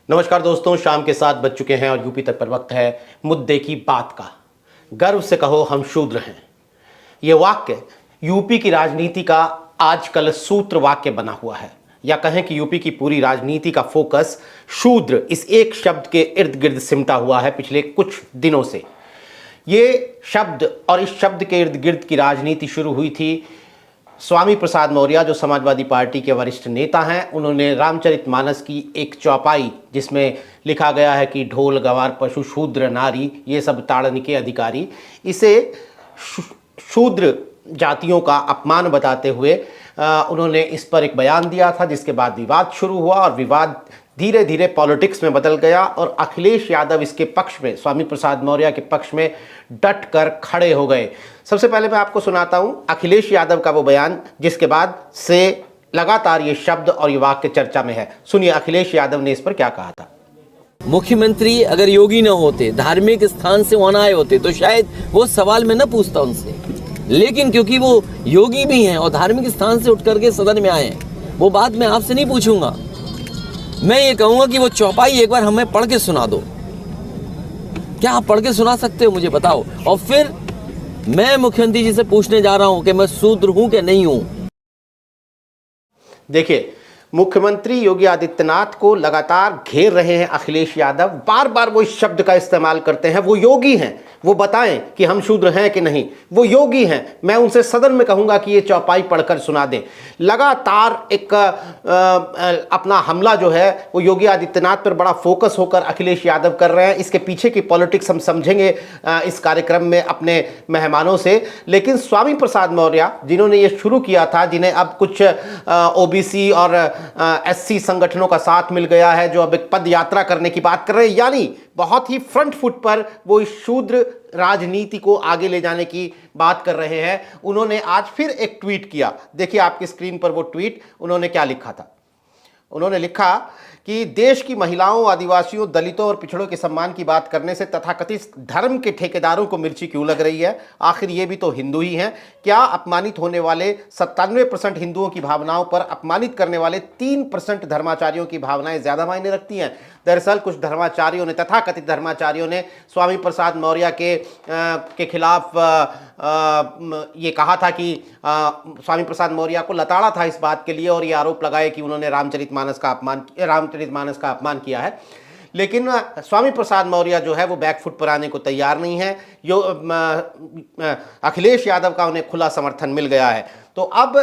नमस्कार दोस्तों, शाम के 7 बज चुके हैं और यूपी तक पर वक्त है मुद्दे की बात का। गर्व से कहो हम शूद्र हैं। ये वाक्य यूपी की राजनीति का आजकल सूत्र वाक्य बना हुआ है, या कहें कि यूपी की पूरी राजनीति का फोकस शूद्र इस एक शब्द के इर्द गिर्द सिमटा हुआ है पिछले कुछ दिनों से। ये शब्द और इस शब्द के इर्द गिर्द की राजनीति शुरू हुई थी स्वामी प्रसाद मौर्य, जो समाजवादी पार्टी के वरिष्ठ नेता हैं। उन्होंने रामचरितमानस की एक चौपाई जिसमें लिखा गया है कि ढोल गवार पशु शूद्र नारी ये सब ताड़न के अधिकारी, इसे शूद्र जातियों का अपमान बताते हुए उन्होंने इस पर एक बयान दिया था, जिसके बाद विवाद शुरू हुआ और विवाद धीरे धीरे पॉलिटिक्स में बदल गया और अखिलेश यादव इसके पक्ष में, स्वामी प्रसाद मौर्य के पक्ष में डट कर खड़े हो गए। सबसे पहले मैं आपको सुनाता हूं अखिलेश यादव का वो बयान, जिसके बाद से लगातार ये शब्द और ये वाक्य चर्चा में है। सुनिए अखिलेश यादव ने इस पर क्या कहा था। मुख्यमंत्री अगर योगी न होते, धार्मिक स्थान से वहां आए होते, तो शायद वो सवाल में न पूछता उनसे, लेकिन क्योंकि वो योगी भी हैं और धार्मिक स्थान से उठ करके सदन में आए हैं, वो बात मैं आपसे नहीं पूछूंगा। मैं ये कहूंगा कि वो चौपाई एक बार हमें पढ़ के सुना दो। क्या आप पढ़ के सुना सकते हो, मुझे बताओ। और फिर मैं मुख्यमंत्री जी से पूछने जा रहा हूं कि मैं शूद्र हूं कि नहीं हूं। देखिए, मुख्यमंत्री योगी आदित्यनाथ को लगातार घेर रहे हैं अखिलेश यादव। बार बार वो इस शब्द का इस्तेमाल करते हैं। वो योगी हैं, वो बताएं कि हम शूद्र हैं कि नहीं। वो योगी हैं, मैं उनसे सदन में कहूंगा कि ये चौपाई पढ़कर सुना दें। लगातार एक अपना हमला जो है वो योगी आदित्यनाथ पर बड़ा फोकस होकर अखिलेश यादव कर रहे हैं। इसके पीछे की पॉलिटिक्स हम समझेंगे इस कार्यक्रम में अपने मेहमानों से। लेकिन स्वामी प्रसाद मौर्य, जिन्होंने ये शुरू किया था, जिन्हें अब कुछ ओबीसी और एससी संगठनों का साथ मिल गया है, जो अब एक पद यात्रा करने की बात कर रहे हैं, यानी बहुत ही फ्रंट फुट पर वो इस शूद्र राजनीति को आगे ले जाने की बात कर रहे हैं। उन्होंने आज फिर एक ट्वीट किया। देखिए आपकी स्क्रीन पर वो ट्वीट। उन्होंने क्या लिखा था। उन्होंने लिखा कि देश की महिलाओं, आदिवासियों, दलितों और पिछड़ों के सम्मान की बात करने से तथाकथित धर्म के ठेकेदारों को मिर्ची क्यों लग रही है। आखिर ये भी तो हिंदू ही हैं। क्या अपमानित होने वाले 97% हिंदुओं की भावनाओं पर अपमानित करने वाले 3% धर्माचार्यों की भावनाएं ज्यादा मायने रखती हैं। दरअसल कुछ धर्माचार्यों ने, तथाकथित धर्माचार्यों ने स्वामी प्रसाद मौर्य के खिलाफ ये कहा था कि स्वामी प्रसाद मौर्य को लताड़ा था इस बात के लिए, और ये आरोप लगाए कि उन्होंने रामचरितमानस का अपमान किया है। लेकिन स्वामी प्रसाद मौर्य जो है वो बैकफुट पर आने को तैयार नहीं है। अखिलेश यादव का उन्हें खुला समर्थन मिल गया है। तो अब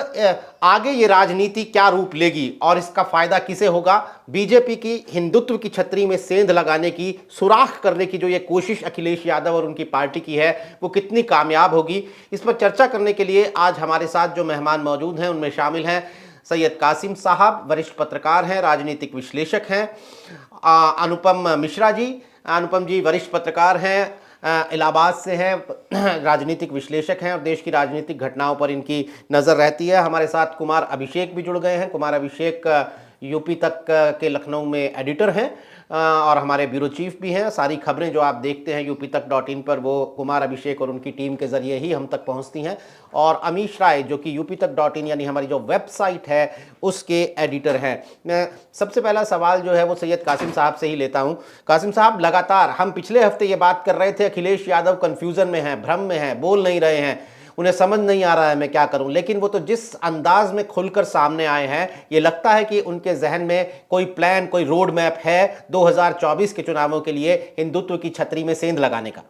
आगे ये राजनीति क्या रूप लेगी और इसका फायदा किसे होगा। बीजेपी की हिंदुत्व की छतरी में सेंध लगाने की, सुराख करने की जो ये कोशिश अखिलेश यादव और उनकी पार्टी की है, वो कितनी कामयाब होगी, इस पर चर्चा करने के लिए आज हमारे साथ जो मेहमान मौजूद हैं उनमें शामिल हैं सैयद कासिम साहब, वरिष्ठ पत्रकार हैं, राजनीतिक विश्लेषक हैं। अनुपम मिश्रा जी, अनुपम जी वरिष्ठ पत्रकार हैं, इलाहाबाद से हैं, राजनीतिक विश्लेषक हैं और देश की राजनीतिक घटनाओं पर इनकी नज़र रहती है। हमारे साथ कुमार अभिषेक भी जुड़ गए हैं। कुमार अभिषेक यूपी तक के लखनऊ में एडिटर हैं और हमारे ब्यूरो चीफ भी हैं। सारी खबरें जो आप देखते हैं यूपी तक .in पर, वो कुमार अभिषेक और उनकी टीम के ज़रिए ही हम तक पहुंचती हैं। और अमीश राय जो कि यूपी तक .in यानी हमारी जो वेबसाइट है उसके एडिटर हैं। मैं सबसे पहला सवाल जो है वो सैयद कासिम साहब से ही लेता हूं। कासिम साहब, लगातार हम पिछले हफ्ते ये बात कर रहे थे अखिलेश यादव कन्फ्यूज़न में हैं, भ्रम में हैं, बोल नहीं रहे हैं, उन्हें समझ नहीं आ रहा है मैं क्या करूं। लेकिन वो तो जिस अंदाज में खुलकर सामने आए हैं, ये लगता है कि उनके जहन में कोई प्लान, कोई रोड मैप है 2024 के चुनावों के लिए हिंदुत्व की छतरी में सेंध लगाने का।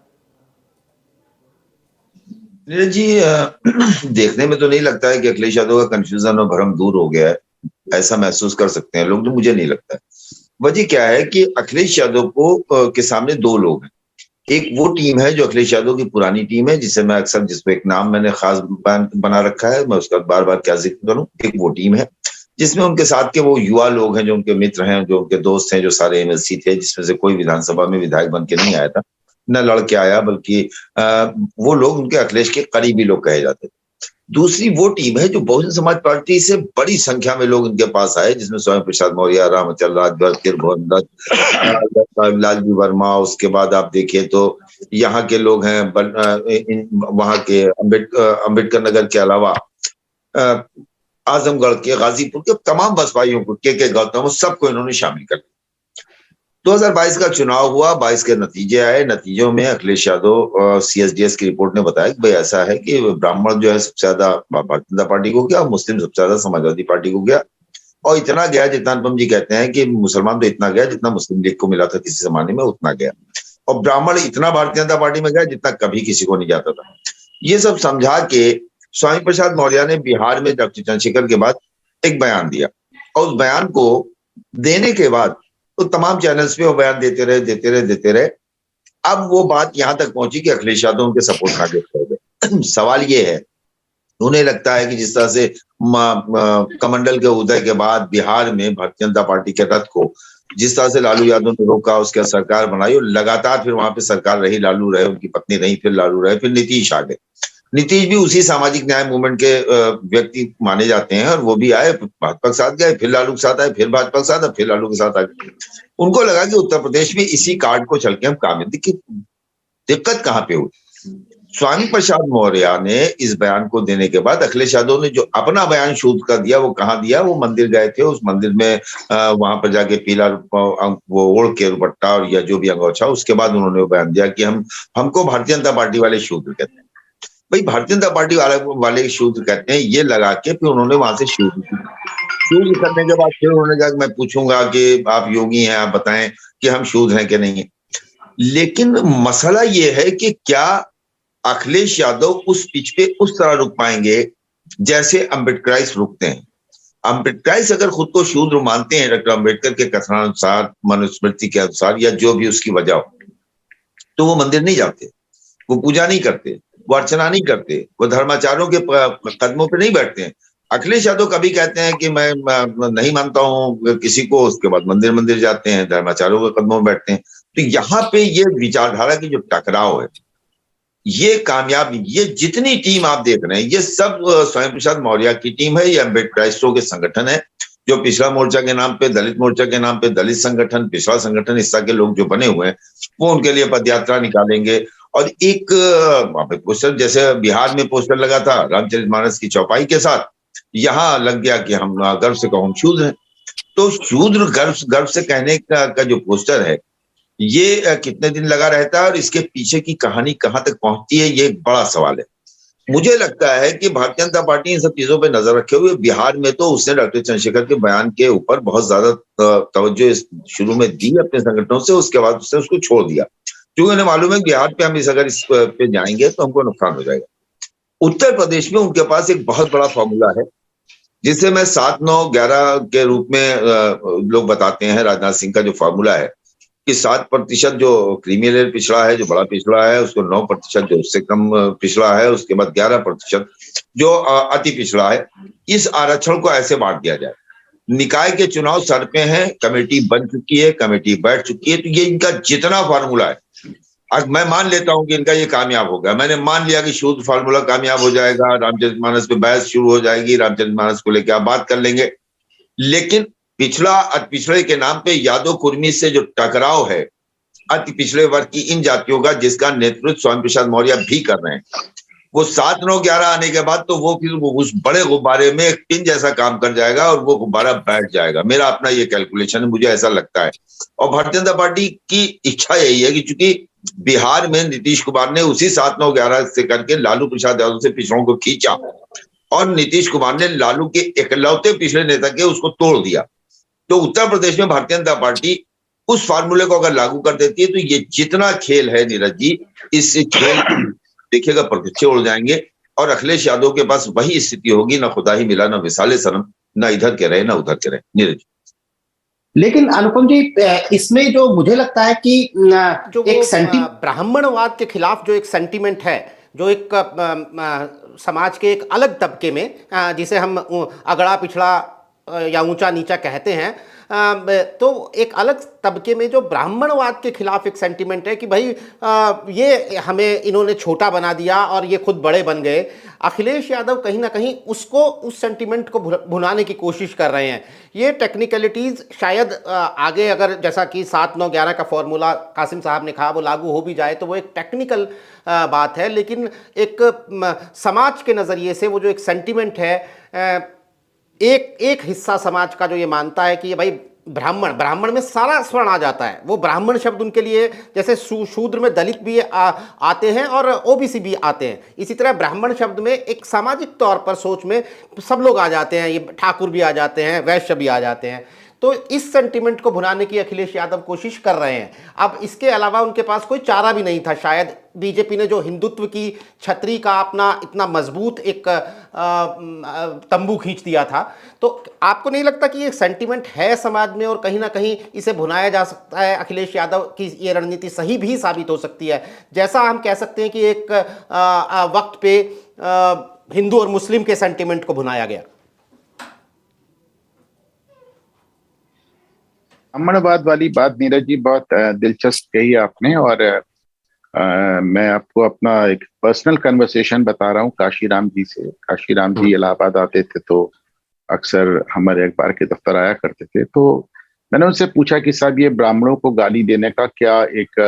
नीरज जी, देखने में तो नहीं लगता है कि अखिलेश यादव का कंफ्यूजन और भ्रम दूर हो गया है। ऐसा महसूस कर सकते हैं लोग, तो मुझे नहीं लगता है। वजह क्या है कि अखिलेश यादव को के सामने दो लोग हैं। एक वो टीम है जो अखिलेश यादव की पुरानी टीम है, जिसे मैं अक्सर, जिसपे एक नाम मैंने खास बना रखा है, मैं उसका बार बार क्या जिक्र करूं। एक वो टीम है जिसमें उनके साथ के वो युवा लोग हैं, जो उनके मित्र हैं, जो उनके दोस्त हैं, जो सारे एमएलसी थे, जिसमें से कोई विधानसभा में विधायक बन के नहीं आया था, न लड़के आया, बल्कि वो लोग उनके अखिलेश के करीबी लोग कहे जाते थे। दूसरी वो टीम है जो बहुजन समाज पार्टी से बड़ी संख्या में लोग उनके पास आए, जिसमें स्वामी प्रसाद मौर्य, रामचल राजभर, किरभुवन दत्त, लालजी वर्मा। उसके बाद आप देखिए तो यहाँ के लोग हैं, वहां के अम्बेडकर नगर के अलावा आजमगढ़ के, गाजीपुर के तमाम बसपाइयों को, के गौतम, सबको इन्होंने शामिल कर लिया। 2022 का चुनाव हुआ, 22 के नतीजे आए। नतीजों में अखिलेश यादव, सीएसडीएस की रिपोर्ट ने बताया कि भाई ऐसा है कि ब्राह्मण जो है सबसे ज्यादा भारतीय जनता पार्टी को गया, मुस्लिम सबसे ज्यादा समाजवादी पार्टी को गया, और इतना गया जितना अनुपम जी कहते हैं कि मुसलमान तो इतना गया जितना मुस्लिम लीग को मिला था किसी जमाने में, उतना गया। और ब्राह्मण इतना भारतीय जनता पार्टी में गया जितना कभी किसी को नहीं जाता था। ये सब समझा के स्वामी प्रसाद मौर्य ने बिहार में डॉक्टर चंद्रशेखर के बाद एक बयान दिया, और उस बयान को देने के बाद तो तमाम चैनल्स पे वो बयान देते रहे। अब वो बात यहां तक पहुंची कि अखिलेश यादव उनके सपोर्ट में आगे बढ़ गए। सवाल ये है, उन्हें लगता है कि जिस तरह से कमंडल के उदय के बाद बिहार में भारतीय जनता पार्टी के रथ को जिस तरह से लालू यादव ने रोका, उसके बाद सरकार बनाई और लगातार फिर वहां पे सरकार रही, लालू रहे, उनकी पत्नी रही, फिर लालू रहे, फिर नीतीश आ गए। नीतीश भी उसी सामाजिक न्याय मूवमेंट के व्यक्ति माने जाते हैं, और वो भी आए, भाजपा के साथ गए, फिर लालू के साथ आए, फिर भाजपा के साथ, फिर लालू के साथ आ गए। उनको लगा कि उत्तर प्रदेश में इसी कार्ड को चल के हम काम, दिक्कत कहां पे हुई? स्वामी प्रसाद मौर्य ने इस बयान को देने के बाद अखिलेश यादव ने जो अपना बयान शूट कर दिया, वो कहाँ दिया? वो मंदिर गए थे, उस मंदिर में वहां पर जाके पीला वो ओढ़ के दुपट्टा और या जो भी अंगोछा, उसके बाद उन्होंने वो बयान दिया कि हमको भारतीय जनता पार्टी वाले शूद्र कहते हैं। भाई भारतीय जनता पार्टी वाले शूद्र कहते हैं, ये लगा के फिर उन्होंने वहां से शूद्र करने के बाद फिर उन्होंने कहा कि मैं पूछूंगा कि आप योगी हैं, आप बताएं कि हम शूद्र हैं कि नहीं है। लेकिन मसला ये है कि क्या अखिलेश यादव उस पिच पे उस तरह रुक पाएंगे जैसे अम्बेडकराइज रुकते हैं? अम्बेडकराइज अगर खुद को शूद्र मानते हैं डॉक्टर अम्बेडकर के कथनानुसार, मनुस्मृति के अनुसार, या जो भी उसकी वजह हो, तो वो मंदिर नहीं जाते, वो पूजा नहीं करते, वो अर्चना नहीं करते, वो धर्माचार्यों के कदमों पे नहीं बैठते हैं। अखिलेश यादव कभी कहते हैं कि मैं नहीं मानता हूं किसी को, उसके बाद मंदिर जाते हैं, धर्माचार्यों के कदमों में बैठते हैं। तो यहाँ पे ये विचारधारा की जो टकराव है, ये कामयाबी, ये जितनी टीम आप देख रहे हैं, ये सब स्वामी प्रसाद मौर्य की टीम है, ये अम्बेडकराइस्टों के संगठन है, जो पिछड़ा मोर्चा के नाम पे, दलित मोर्चा के नाम पे, दलित संगठन, पिछड़ा संगठन, इस तरह के लोग जो बने हुए हैं, वो उनके लिए पदयात्रा निकालेंगे। और एक पोस्टर, जैसे बिहार में पोस्टर लगा था रामचरितमानस की चौपाई के साथ, यहाँ लग गया कि हम गर्व से कहो हम शूद्र हैं। तो शूद्र गर्व से कहने का जो पोस्टर है, ये कितने दिन लगा रहता है और इसके पीछे की कहानी कहां तक पहुंचती है, ये एक बड़ा सवाल है। मुझे लगता है कि भारतीय जनता पार्टी इन सब चीजों पे नजर रखे हुए, बिहार में तो उसने डॉक्टर चंद्रशेखर के बयान के ऊपर बहुत ज्यादा तवज्जो शुरू में दी अपने संगठनों से, उसके बाद उसने उसको छोड़ दिया, क्योंकि उन्हें मालूम है कि बिहार पे हम अगर इस पे जाएंगे तो हमको नुकसान हो जाएगा। उत्तर प्रदेश में उनके पास एक बहुत बड़ा फॉर्मूला है, जिसे मैं 7-9-11 के रूप में लोग बताते हैं। राजनाथ सिंह का जो फॉर्मूला है कि 7% जो क्रीमी लेयर पिछड़ा है, जो बड़ा पिछड़ा है, उसको 9% जो उससे कम पिछड़ा है, उसके बाद 11% जो अति पिछड़ा है, इस आरक्षण को ऐसे बांट दिया जाए। निकाय के चुनाव सर पे हैं, कमेटी बन चुकी है, कमेटी बैठ चुकी है, तो ये इनका जितना फार्मूला है, आज मैं मान लेता हूं कि इनका ये कामयाब होगा। मैंने मान लिया कि शुद्ध फार्मूला कामयाब हो जाएगा, रामचरितमानस पे बहस शुरू हो जाएगी, रामचरितमानस को लेकर आप बात कर लेंगे, लेकिन पिछड़ा अति पिछड़े के नाम पे यादव कुर्मी से जो टकराव है अति पिछड़े वर्ग की इन जातियों का, जिसका नेतृत्व स्वामी प्रसाद मौर्य भी कर रहे हैं, वो 7-9-11 आने के बाद तो वो फिर उस बड़े गुब्बारे में एक पिन जैसा काम कर जाएगा और वो गुब्बारा बैठ जाएगा। मेरा अपना ये कैलकुलेशन है, मुझे ऐसा लगता है। और भारतीय जनता पार्टी की इच्छा यही है कि चूंकि बिहार में नीतीश कुमार ने उसी 7-9-11 से करके लालू प्रसाद यादव से पिछड़ों को खींचा, और नीतीश कुमार ने लालू के इकलौते पिछड़े नेता के उसको तोड़ दिया। तो उत्तर प्रदेश में भारतीय जनता पार्टी उस फार्मूले को अगर लागू कर देती है, तो ये जितना खेल है नीरज जी, इस खेल देखिएगा परखच्चे उड़ जाएंगे, और अखिलेश यादव के पास वही स्थिति होगी, ना खुदा ही मिला, ना विसाले सनम, ना इधर के रहे ना उधर के रहे। नीरज, लेकिन अनुपम जी, इसमें जो मुझे लगता है कि जो एक ब्राह्मणवाद के खिलाफ जो एक सेंटीमेंट है, जो एक समाज के एक अलग तबके में, जिसे हम अगड़ा पिछड़ा या ऊंचा नीचा कहते हैं, तो एक अलग तबके में जो ब्राह्मणवाद के खिलाफ एक सेंटीमेंट है कि भाई ये हमें इन्होंने छोटा बना दिया और ये खुद बड़े बन गए। अखिलेश यादव कहीं ना कहीं उसको, उस सेंटीमेंट को भुनाने की कोशिश कर रहे हैं। ये टेक्निकलिटीज़ शायद आगे अगर जैसा कि 7-9-11 का फॉर्मूला कासिम साहब ने कहा वो लागू हो भी जाए तो वो एक टेक्निकल बात है, लेकिन एक समाज के नज़रिए से वो जो एक सेंटीमेंट है, एक हिस्सा समाज का जो ये मानता है कि ये भाई ब्राह्मण, ब्राह्मण में सारा स्वर्ण आ जाता है। वो ब्राह्मण शब्द उनके लिए, जैसे शूद्र में दलित भी आते हैं और ओबीसी भी आते हैं, इसी तरह ब्राह्मण शब्द में एक सामाजिक तौर पर सोच में सब लोग आ जाते हैं, ये ठाकुर भी आ जाते हैं, वैश्य भी आ जाते हैं। तो इस सेंटिमेंट को भुनाने की अखिलेश यादव कोशिश कर रहे हैं। अब इसके अलावा उनके पास कोई चारा भी नहीं था शायद। बीजेपी ने जो हिंदुत्व की छतरी का अपना इतना मजबूत एक तंबू खींच दिया था, तो आपको नहीं लगता कि ये सेंटिमेंट है समाज में और कहीं ना कहीं इसे भुनाया जा सकता है? अखिलेश यादव की ये रणनीति सही भी साबित हो सकती है, जैसा हम कह सकते हैं कि एक वक्त पे हिंदू और मुस्लिम के सेंटिमेंट को भुनाया गया। ब्राह्मणवाद वाली बात नीरज जी बहुत दिलचस्प कही आपने। और मैं आपको अपना एक पर्सनल कन्वर्सेशन बता रहा हूँ काशीराम जी से। काशीराम जी इलाहाबाद आते थे तो अक्सर हमारे अखबार के दफ्तर आया करते थे। तो मैंने उनसे पूछा कि साहब ये ब्राह्मणों को गाली देने का क्या एक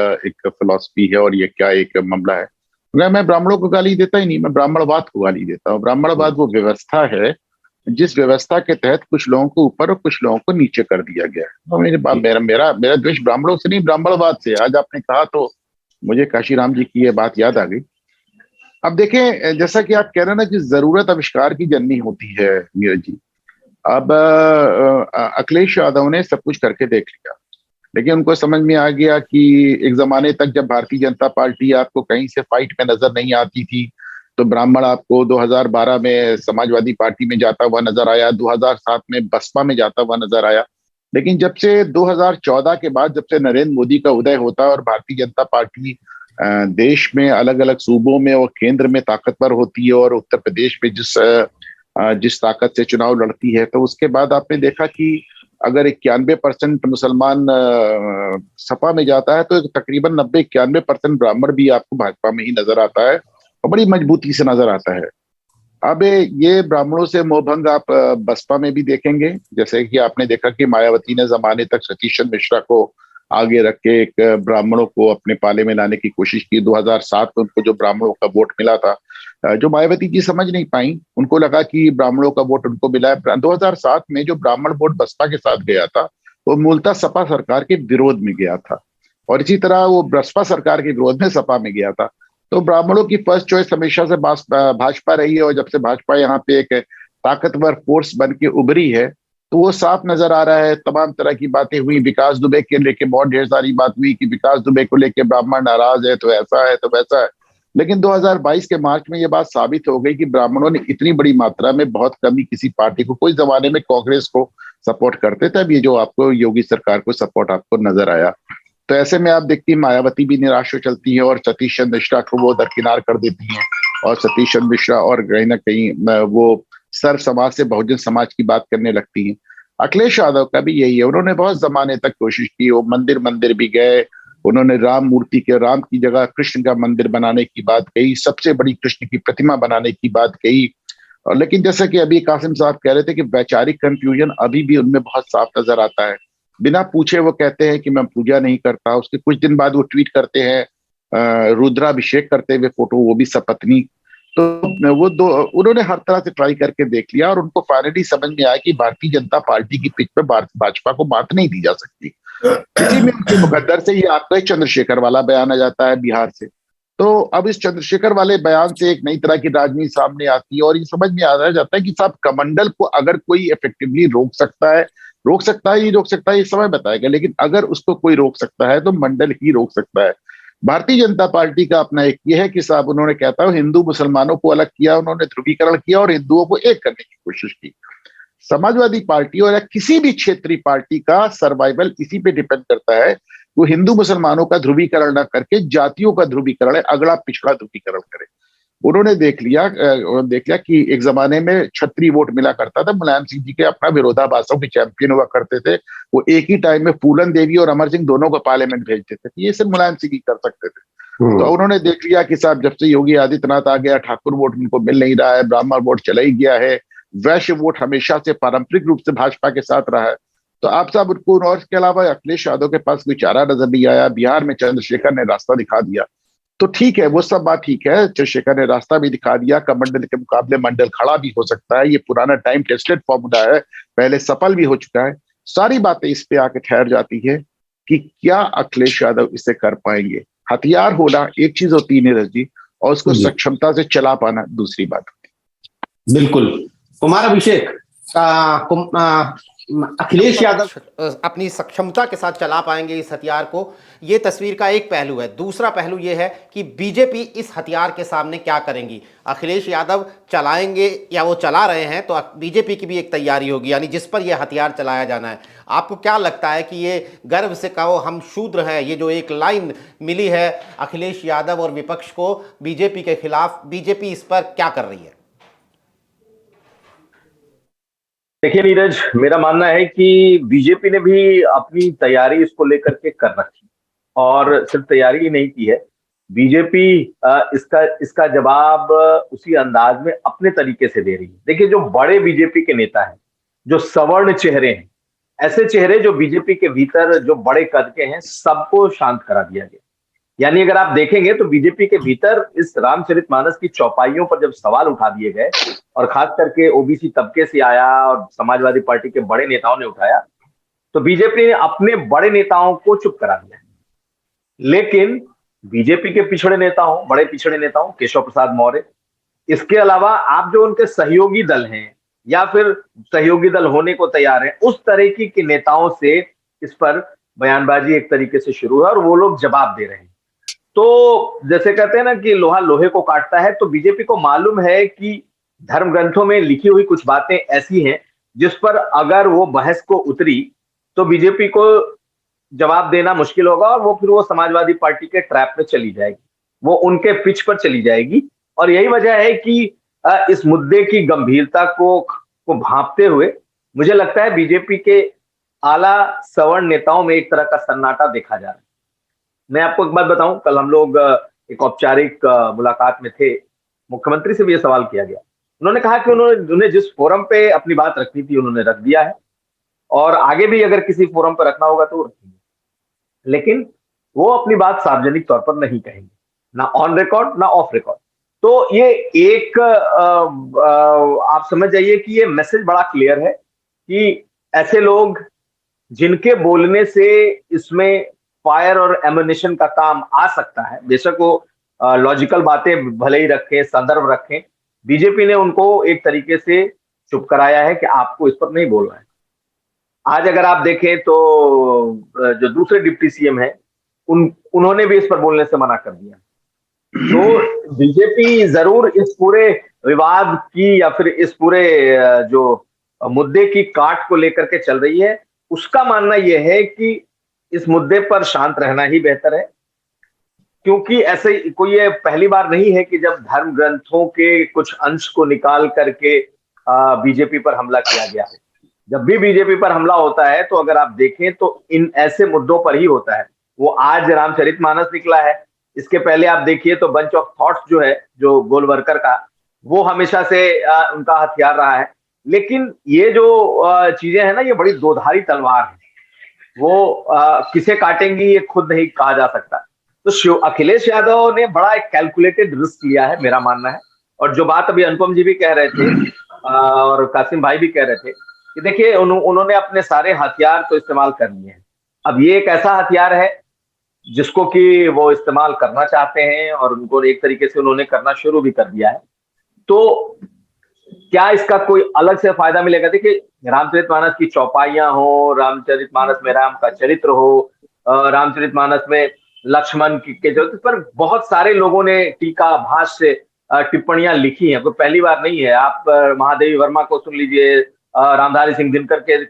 फिलॉसफी है और ये क्या एक मामला है? मैं ब्राह्मणों को गाली देता ही नहीं, मैं ब्राह्मणवाद को गाली देता हूँ। ब्राह्मणवाद वो व्यवस्था है जिस व्यवस्था के तहत कुछ लोगों को ऊपर और कुछ लोगों को नीचे कर दिया गया है। तो मेरा द्वेष ब्राह्मणों से नहीं, ब्राह्मणवाद से। आज आपने कहा तो मुझे काशीराम जी की ये बात याद आ गई। अब देखें, जैसा कि आप कह रहे हैं ना कि जरूरत आविष्कार की जननी होती है नीरज जी। अब अखिलेश यादव ने सब कुछ करके देख लिया, लेकिन उनको समझ में आ गया कि एक जमाने तक जब भारतीय जनता पार्टी आपको कहीं से फाइट में नजर नहीं आती थी, तो ब्राह्मण आपको 2012 में समाजवादी पार्टी में जाता हुआ नजर आया, 2007 में बसपा में जाता हुआ नजर आया। लेकिन जब से 2014 के बाद जब से नरेंद्र मोदी का उदय होता है और भारतीय जनता पार्टी देश में अलग अलग सूबों में और केंद्र में ताकतवर होती है और उत्तर प्रदेश में जिस ताकत से चुनाव लड़ती है, तो उसके बाद आपने देखा कि अगर 91% मुसलमान सपा में जाता है तो तकरीबन 90-91% ब्राह्मण भी आपको भाजपा में ही नजर आता है और बड़ी मजबूती से नजर आता है। अब ये ब्राह्मणों से मोहभंग आप बसपा में भी देखेंगे, जैसे कि आपने देखा कि मायावती ने जमाने तक सतीश चंद्र मिश्रा को आगे रख के एक ब्राह्मणों को अपने पाले में लाने की कोशिश की। 2007 में उनको जो ब्राह्मणों का वोट मिला था, जो मायावती जी समझ नहीं पाई, उनको लगा कि ब्राह्मणों का वोट उनको मिला है। 2007 में जो ब्राह्मण वोट बसपा के साथ गया था वो मूलतः सपा सरकार के विरोध में गया था, और इसी तरह वो बसपा सरकार के विरोध में सपा में गया था। तो ब्राह्मणों की फर्स्ट चॉइस हमेशा से भाजपा रही है, और जब से भाजपा यहाँ पे एक ताकतवर फोर्स बन के उभरी है तो वो साफ नजर आ रहा है। तमाम तरह की बातें हुई, विकास दुबे के लेके बहुत ढेर सारी बात हुई कि विकास दुबे को लेके ब्राह्मण नाराज है, तो ऐसा है तो वैसा है। लेकिन 2022 के मार्च में ये बात साबित हो गई कि ब्राह्मणों ने इतनी बड़ी मात्रा में, बहुत कम ही किसी पार्टी को, कोई जमाने में कांग्रेस को सपोर्ट करते थे, अब ये जो आपको योगी सरकार को सपोर्ट आपको नजर आया। तो ऐसे में आप देखती हैं मायावती भी निराश हो चलती है और सतीश चंद्र मिश्रा को वो दरकिनार कर देती हैं, और सतीश चंद्र मिश्रा और कहीं ना कहीं वो सर्व समाज से बहुजन समाज की बात करने लगती हैं। अखिलेश यादव का भी यही है, उन्होंने बहुत जमाने तक कोशिश की, वो मंदिर भी गए, उन्होंने राम की जगह कृष्ण का मंदिर बनाने की बात कही, सबसे बड़ी कृष्ण की प्रतिमा बनाने की बात कही। और लेकिन जैसे कि अभी कासिम साहब कह रहे थे कि वैचारिक कंफ्यूजन अभी भी उनमें बहुत साफ नजर आता है। बिना पूछे वो कहते हैं कि मैं पूजा नहीं करता, उसके कुछ दिन बाद वो ट्वीट करते हैं रुद्राभिषेक करते हुए फोटो, वो भी सपत्नी। तो उन्होंने हर तरह से ट्राई करके देख लिया और उनको फाइनली समझ में आया कि भारतीय जनता पार्टी की पिच पे भाजपा को बात नहीं दी जा सकती। इसी में उनके मुकद्दर से ये आपका चंद्रशेखर वाला बयान आ जाता है बिहार से। तो अब इस चंद्रशेखर वाले बयान से एक नई तरह की राजनीति सामने आती है, और ये समझ में आ जाता है कि साहब कमंडल को अगर कोई इफेक्टिवली रोक सकता है, नहीं रोक सकता है ये समय बताएगा, लेकिन अगर उसको कोई रोक सकता है तो मंडल ही रोक सकता है। भारतीय जनता पार्टी का अपना एक ये है कि साहब उन्होंने कहता है हिंदू मुसलमानों को अलग किया, उन्होंने ध्रुवीकरण किया और हिंदुओं को एक करने की कोशिश की। समाजवादी पार्टी और किसी भी क्षेत्रीय पार्टी का सर्वाइवल इसी पे डिपेंड करता है, वो हिंदू मुसलमानों का ध्रुवीकरण न करके जातियों का ध्रुवीकरण, अगला पिछड़ा ध्रुवीकरण करे। उन्होंने देख लिया कि एक जमाने में क्षत्रिय वोट मिला करता था, मुलायम सिंह जी के अपना विरोधाभासों के चैंपियन हुआ करते थे, वो एक ही टाइम में फूलन देवी और अमर सिंह दोनों को पार्लियामेंट भेजते थे, ये सिर्फ मुलायम सिंह ही कर सकते थे। तो उन्होंने देख लिया कि साहब जब से योगी आदित्यनाथ आ गया, ठाकुर वोट उनको मिल नहीं रहा है, ब्राह्मण वोट चला ही गया है, वैश्य वोट हमेशा से पारंपरिक रूप से भाजपा के साथ रहा है। तो आप साहब उनको, और इसके अलावा अखिलेश यादव के पास कोई चारा नजर नहीं आया। बिहार में चंद्रशेखर ने रास्ता दिखा दिया, तो ठीक है, वो सब बात ठीक है, चंद्रशेखर ने रास्ता भी दिखा दिया, कमंडल के मुकाबले मंडल खड़ा भी हो सकता है, ये पुराना टाइम टेस्टेड फॉर्मूला है, पहले सफल भी हो चुका है। सारी बातें इस पे आके ठहर जाती है कि क्या अखिलेश यादव इसे कर पाएंगे। हथियार होना एक चीज होती है नीरज जी, और उसको जी। सक्षमता से चला पाना दूसरी बात होती बिल्कुल। कुमार अभिषेक, अखिलेश यादव अपनी सक्षमता के साथ चला पाएंगे इस हथियार को, ये तस्वीर का एक पहलू है। दूसरा पहलू ये है कि बीजेपी इस हथियार के सामने क्या करेंगी। अखिलेश यादव चलाएंगे या वो चला रहे हैं तो बीजेपी की भी एक तैयारी होगी, यानी जिस पर यह हथियार चलाया जाना है। आपको क्या लगता है कि ये गर्व से कहो हम शूद्र हैं, ये जो एक लाइन मिली है अखिलेश यादव और विपक्ष को बीजेपी के खिलाफ, बीजेपी इस पर क्या कर रही है? देखिए नीरज, मेरा मानना है कि बीजेपी ने भी अपनी तैयारी इसको लेकर के कर रखी, और सिर्फ तैयारी ही नहीं की है। बीजेपी इसका जवाब उसी अंदाज में अपने तरीके से दे रही है। देखिए, जो बड़े बीजेपी के नेता हैं, जो सवर्ण चेहरे हैं, ऐसे चेहरे जो बीजेपी के भीतर जो बड़े कद के हैं, सबको शांत करा दिया गया। यानी अगर आप देखेंगे तो बीजेपी के भीतर इस रामचरितमानस की चौपाइयों पर जब सवाल उठा दिए गए, और खास करके ओबीसी तबके से आया और समाजवादी पार्टी के बड़े नेताओं ने उठाया, तो बीजेपी ने अपने बड़े नेताओं को चुप करा दिया। लेकिन बीजेपी के पिछड़े नेताओं, बड़े पिछड़े नेताओं, केशव प्रसाद मौर्य, इसके अलावा आप जो उनके सहयोगी दल हैं या फिर सहयोगी दल होने को तैयार हैं, उस तरीके के नेताओं से इस पर बयानबाजी एक तरीके से शुरू है और वो लोग जवाब दे रहे हैं। तो जैसे कहते हैं ना कि लोहा लोहे को काटता है, तो बीजेपी को मालूम है कि धर्म ग्रंथों में लिखी हुई कुछ बातें ऐसी हैं जिस पर अगर वो बहस को उतरी तो बीजेपी को जवाब देना मुश्किल होगा, और फिर वो समाजवादी पार्टी के ट्रैप में चली जाएगी, वो उनके पिच पर चली जाएगी। और यही वजह है कि इस मुद्दे की गंभीरता को भांपते हुए मुझे लगता है बीजेपी के आला सवर्ण नेताओं में एक तरह का सन्नाटा देखा जा रहा है। मैं आपको एक बात बताऊं, कल हम लोग एक औपचारिक मुलाकात में थे, मुख्यमंत्री से भी ये सवाल किया गया। उन्होंने कहा कि उन्हें जिस फोरम पे अपनी बात रखनी थी उन्होंने रख दिया है, और आगे भी अगर किसी फोरम पर रखना होगा तो वो रखेंगे, लेकिन वो अपनी बात सार्वजनिक तौर पर नहीं कहेंगे, ना ऑन रिकॉर्ड ना ऑफ रिकॉर्ड। तो ये एक आप समझ जाइए कि ये मैसेज बड़ा क्लियर है कि ऐसे लोग जिनके बोलने से इसमें फायर और एमुनिशन का काम आ सकता है, बेशक वो लॉजिकल बातें भले ही रखें, संदर्भ रखें, बीजेपी ने उनको एक तरीके से चुप कराया है कि आपको इस पर नहीं बोलना है। आज अगर आप देखें तो जो दूसरे डिप्टी सीएम हैं, उन्होंने भी इस पर बोलने से मना कर दिया। तो बीजेपी जरूर इस पूरे विवाद की या फिर इस पूरे जो मुद्दे की काट को लेकर के चल रही है। उसका मानना यह है कि इस मुद्दे पर शांत रहना ही बेहतर है, क्योंकि ऐसे कोई ये पहली बार नहीं है कि जब धर्म ग्रंथों के कुछ अंश को निकाल करके बीजेपी पर हमला किया गया है। जब भी बीजेपी पर हमला होता है तो अगर आप देखें तो इन ऐसे मुद्दों पर ही होता है। वो आज रामचरितमानस निकला है, इसके पहले आप देखिए तो बंच ऑफ थॉट्स जो है, जो गोलवरकर का, वो हमेशा से उनका हथियार रहा है। लेकिन ये जो चीजें हैं ना, ये बड़ी दोधारी तलवार है, वो किसे काटेंगी ये खुद नहीं कहा जा सकता। तो अखिलेश यादव ने बड़ा एक कैलकुलेटेड रिस्क लिया है, मेरा मानना है। और जो बात अभी अनुपम जी भी कह रहे थे और कासिम भाई भी कह रहे थे कि देखिए उन्होंने अपने सारे हथियार तो इस्तेमाल कर लिए हैं, अब ये एक ऐसा हथियार है जिसको कि वो इस्तेमाल करना चाहते हैं और उनको एक तरीके से उन्होंने करना शुरू भी कर दिया है। तो क्या इसका कोई अलग से फायदा मिलेगा? देखिए, रामचरितमानस की चौपाइयां हो, रामचरितमानस में राम का चरित्र हो, रामचरितमानस में लक्ष्मण के जो पर बहुत सारे लोगों ने टीका भाष्य टिप्पणियां लिखी हैं, कोई पहली बार नहीं है। आप महादेवी वर्मा को सुन लीजिए, रामधारी सिंह दिनकर के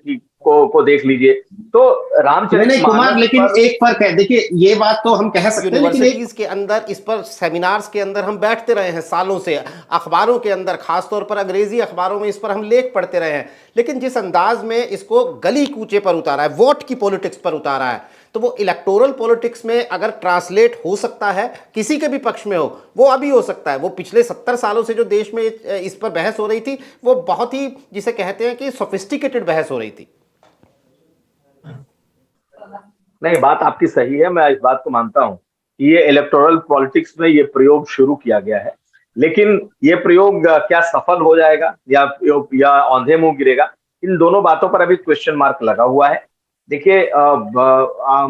को देख लीजिए। तो रामचरितमानस कुमार, लेकिन एक फर्क है। देखिए, ये बात तो हम कह सकते हैं, यूनिवर्सिटीज के अंदर इस पर सेमिनार्स के अंदर हम बैठते रहे हैं सालों से, अखबारों के अंदर, खासतौर पर अंग्रेजी अखबारों में इस पर हम लेख पढ़ते रहे हैं। लेकिन जिस अंदाज में इसको गली कूचे पर उतारा है, वोट की पॉलिटिक्स पर उतारा है, तो वो इलेक्टोरल पॉलिटिक्स में अगर ट्रांसलेट हो सकता है, किसी के भी पक्ष में हो, वो अभी हो सकता है। वो पिछले 70 सालों से जो देश में इस पर बहस हो रही थी, वो बहुत ही, जिसे कहते हैं कि सोफिस्टिकेटेड बहस हो रही थी। नहीं, बात आपकी सही है, मैं इस बात को मानता हूं कि ये इलेक्टोरल पॉलिटिक्स में ये प्रयोग शुरू किया गया है। लेकिन ये प्रयोग क्या सफल हो जाएगा या औंधे मुंह गिरेगा, इन दोनों बातों पर अभी क्वेश्चन मार्क लगा हुआ है। देखिए,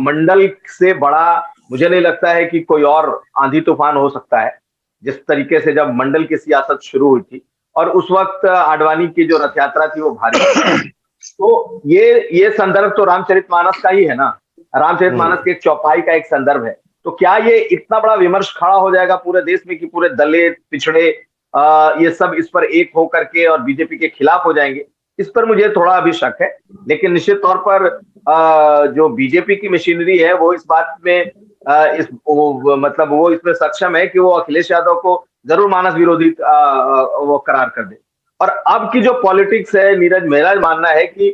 मंडल से बड़ा मुझे नहीं लगता है कि कोई और आंधी तूफान हो सकता है। जिस तरीके से जब मंडल की सियासत शुरू हुई थी और उस वक्त आडवाणी की जो रथ यात्रा थी वो भारी थी, तो ये संदर्भ तो रामचरितमानस का ही है ना। रामचरितमानस के एक चौपाई का एक संदर्भ है। तो क्या ये इतना बड़ा विमर्श खड़ा हो जाएगा पूरे देश में कि पूरे दलित पिछड़े ये सब इस पर एक हो करके और बीजेपी के खिलाफ हो जाएंगे? इस पर मुझे थोड़ा अभी शक है। लेकिन निश्चित तौर पर जो बीजेपी की मशीनरी है वो इस बात में मतलब वो इसमें सक्षम है कि वो अखिलेश यादव को जरूर मानस विरोधी वो करार कर दे। और अब की जो पॉलिटिक्स है नीरज, मेरा मानना है कि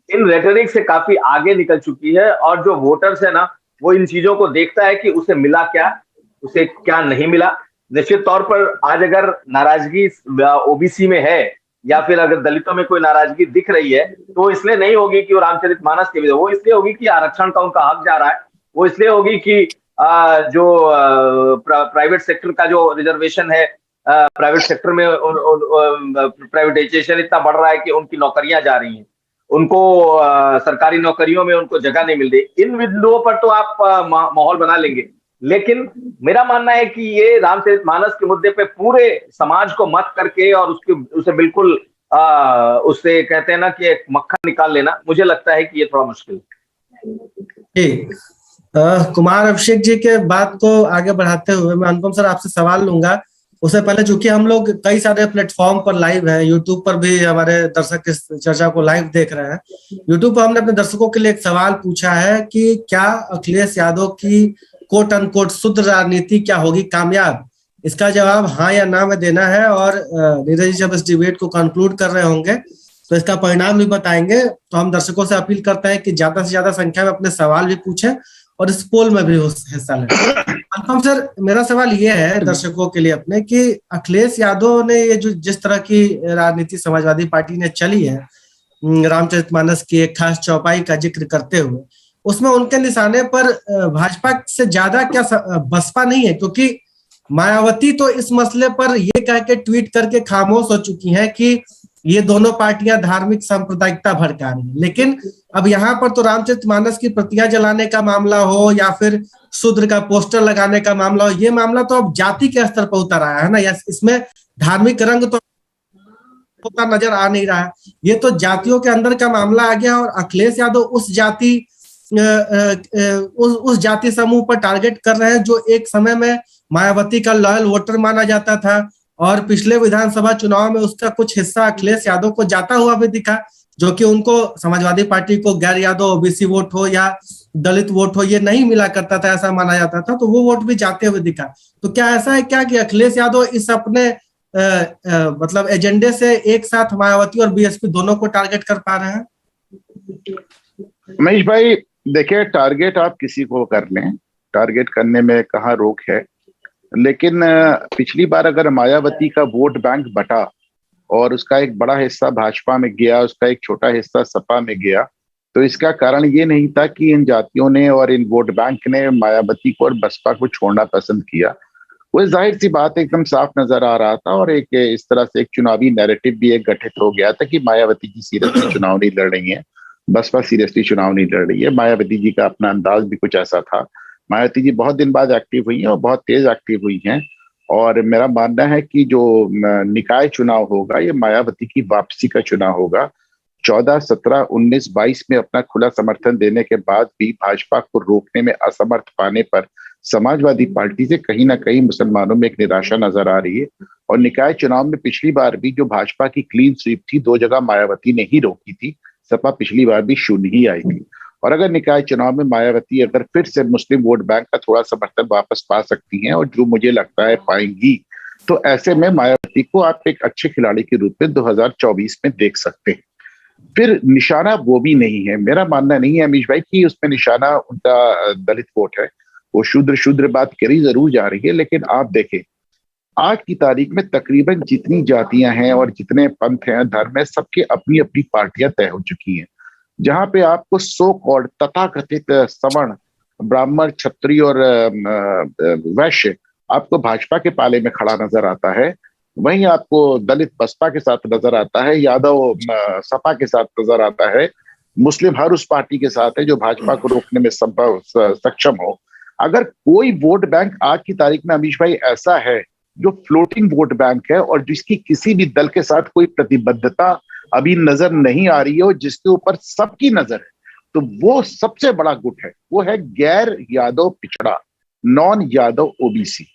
इन रेटरिक से काफी आगे निकल चुकी है और जो वोटर्स है ना वो इन चीजों को देखता है कि उसे मिला क्या, उसे क्या नहीं मिला। निश्चित तौर पर आज अगर नाराजगी ओबीसी में है या फिर अगर दलितों में कोई नाराजगी दिख रही है तो इसलिए नहीं होगी कि वो रामचरितमानस के विरुद्ध, वो इसलिए होगी कि आरक्षण का उनका हक जा रहा है, वो इसलिए होगी कि जो प्राइवेट सेक्टर का जो रिजर्वेशन है, प्राइवेट सेक्टर में प्राइवेटाइजेशन इतना बढ़ रहा है कि उनकी नौकरियां जा रही हैं, उनको सरकारी नौकरियों में उनको जगह नहीं मिल रही। इन बिंदुओं पर तो आप माहौल बना लेंगे। लेकिन मेरा मानना है कि ये रामचरितमानस के मुद्दे पे पूरे समाज को मत करके और उसे बिल्कुल उससे कहते हैं ना कि एक मक्खन निकाल लेना, मुझे लगता है कि ये थोड़ा मुश्किल है। ठीक, कुमार अभिषेक जी के बात को आगे बढ़ाते हुए मैं अनुपम सर आपसे सवाल लूंगा। उससे पहले चूंकि हम लोग कई सारे प्लेटफॉर्म पर लाइव हैं, यूट्यूब पर भी हमारे दर्शक इस चर्चा को लाइव देख रहे हैं। यूट्यूब पर हमने अपने दर्शकों के लिए एक सवाल पूछा है कि क्या अखिलेश यादव की कोट अनकोट शुद्ध राजनीति क्या होगी कामयाब? इसका जवाब हाँ या ना में देना है। और नीरज जी जब इस डिबेट को कंक्लूड कर रहे होंगे तो इसका परिणाम भी बताएंगे। तो हम दर्शकों से अपील करते हैं कि ज्यादा से ज्यादा संख्या में अपने सवाल भी पूछें और इस पोल में भी हिस्सा लें। अनुपम सर, मेरा सवाल ये है दर्शकों के लिए अपने कि अखिलेश यादव ने ये जो जिस तरह की राजनीति समाजवादी पार्टी ने चली है, रामचरितमानस की एक खास चौपाई का जिक्र करते हुए, उसमें उनके निशाने पर भाजपा से ज्यादा क्या बसपा नहीं है? क्योंकि मायावती तो इस मसले पर ये कह के ट्वीट करके खामोश हो चुकी हैं कि ये दोनों पार्टियां धार्मिक सांप्रदायिकता भड़का रही है। लेकिन अब यहाँ पर तो रामचरितमानस की प्रतियां जलाने का मामला हो या फिर शूद्र का पोस्टर लगाने का मामला हो, ये मामला तो अब जाति के स्तर पर उतर आया है ना। या इसमें धार्मिक रंग तो होता नजर आ नहीं रहा है, ये तो जातियों के अंदर का मामला आ गया। और अखिलेश यादव उस जाति समूह पर टारगेट कर रहे हैं जो एक समय में मायावती का लॉयल वोटर माना जाता था और पिछले विधानसभा चुनाव में उसका कुछ हिस्सा अखिलेश यादव को जाता हुआ भी दिखा, जो कि उनको समाजवादी पार्टी को गैर यादव ओबीसी वोट हो या दलित वोट हो ये नहीं मिला करता था, ऐसा माना जाता था, तो वो वोट भी जाते हुए दिखा। तो क्या ऐसा है क्या कि अखिलेश यादव इस अपने मतलब एजेंडे से एक साथ मायावती और बीएसपी दोनों को टारगेट कर पा रहे हैं? महेश भाई देखिए, टारगेट आप किसी को कर लें, टारगेट करने में कहाँ रोक है। लेकिन पिछली बार अगर मायावती का वोट बैंक बटा और उसका एक बड़ा हिस्सा भाजपा में गया, उसका एक छोटा हिस्सा सपा में गया, तो इसका कारण ये नहीं था कि इन जातियों ने और इन वोट बैंक ने मायावती को और बसपा को छोड़ना पसंद किया। वो जाहिर सी बात एकदम साफ नजर आ रहा था। और एक इस तरह से एक चुनावी नैरेटिव भी एक गठित हो गया था कि मायावती जी सीरियसली चुनाव नहीं लड़ रही है, बसपा सीरियसली चुनाव नहीं लड़ रही है। मायावती जी का अपना अंदाज भी कुछ ऐसा था। मायावती जी बहुत दिन बाद एक्टिव हुई हैं और बहुत तेज एक्टिव हुई हैं। और मेरा मानना है कि जो निकाय चुनाव होगा ये मायावती की वापसी का चुनाव होगा। 14, 17, 19, 22 में अपना खुला समर्थन देने के बाद भी भाजपा को रोकने में असमर्थ पाने पर समाजवादी पार्टी से कहीं ना कहीं मुसलमानों में एक निराशा नजर आ रही है। और निकाय चुनाव में पिछली बार भी जो भाजपा की क्लीन स्वीप थी, 2 जगह मायावती ने ही रोकी थी, सपा पिछली बार भी शून्य ही आई थी। और अगर निकाय चुनाव में मायावती अगर फिर से मुस्लिम वोट बैंक का थोड़ा समर्थन वापस पा सकती हैं, और जो मुझे लगता है पाएंगी, तो ऐसे में मायावती को आप एक अच्छे खिलाड़ी के रूप में 2024 में देख सकते हैं। फिर निशाना वो भी नहीं है, मेरा मानना नहीं है अमीश भाई कि उसमें निशाना उनका दलित वोट है। वो शूद्र बात करी जरूर जा रही है, लेकिन आप देखें आज की तारीख में तकरीबन जितनी जातियां हैं और जितने पंथ हैं, धर्म है, सबके अपनी अपनी पार्टियां तय हो चुकी हैं। जहां पे आपको सो कॉल्ड तथाकथित सवर्ण, ब्राह्मण, क्षत्रिय और वैश्य आपको भाजपा के पाले में खड़ा नजर आता है, वहीं आपको दलित बसपा के साथ नजर आता है, यादव सपा के साथ नजर आता है, मुस्लिम हर उस पार्टी के साथ है जो भाजपा को रोकने में सक्षम हो। अगर कोई वोट बैंक आज की तारीख में अमीश भाई ऐसा है जो फ्लोटिंग वोट बैंक है और जिसकी किसी भी दल के साथ कोई प्रतिबद्धता अभी नजर नहीं आ रही है और जिसके ऊपर सबकी नजर है, तो वो सबसे बड़ा गुट है, वो है गैर यादव पिछड़ा, नॉन यादव ओबीसी।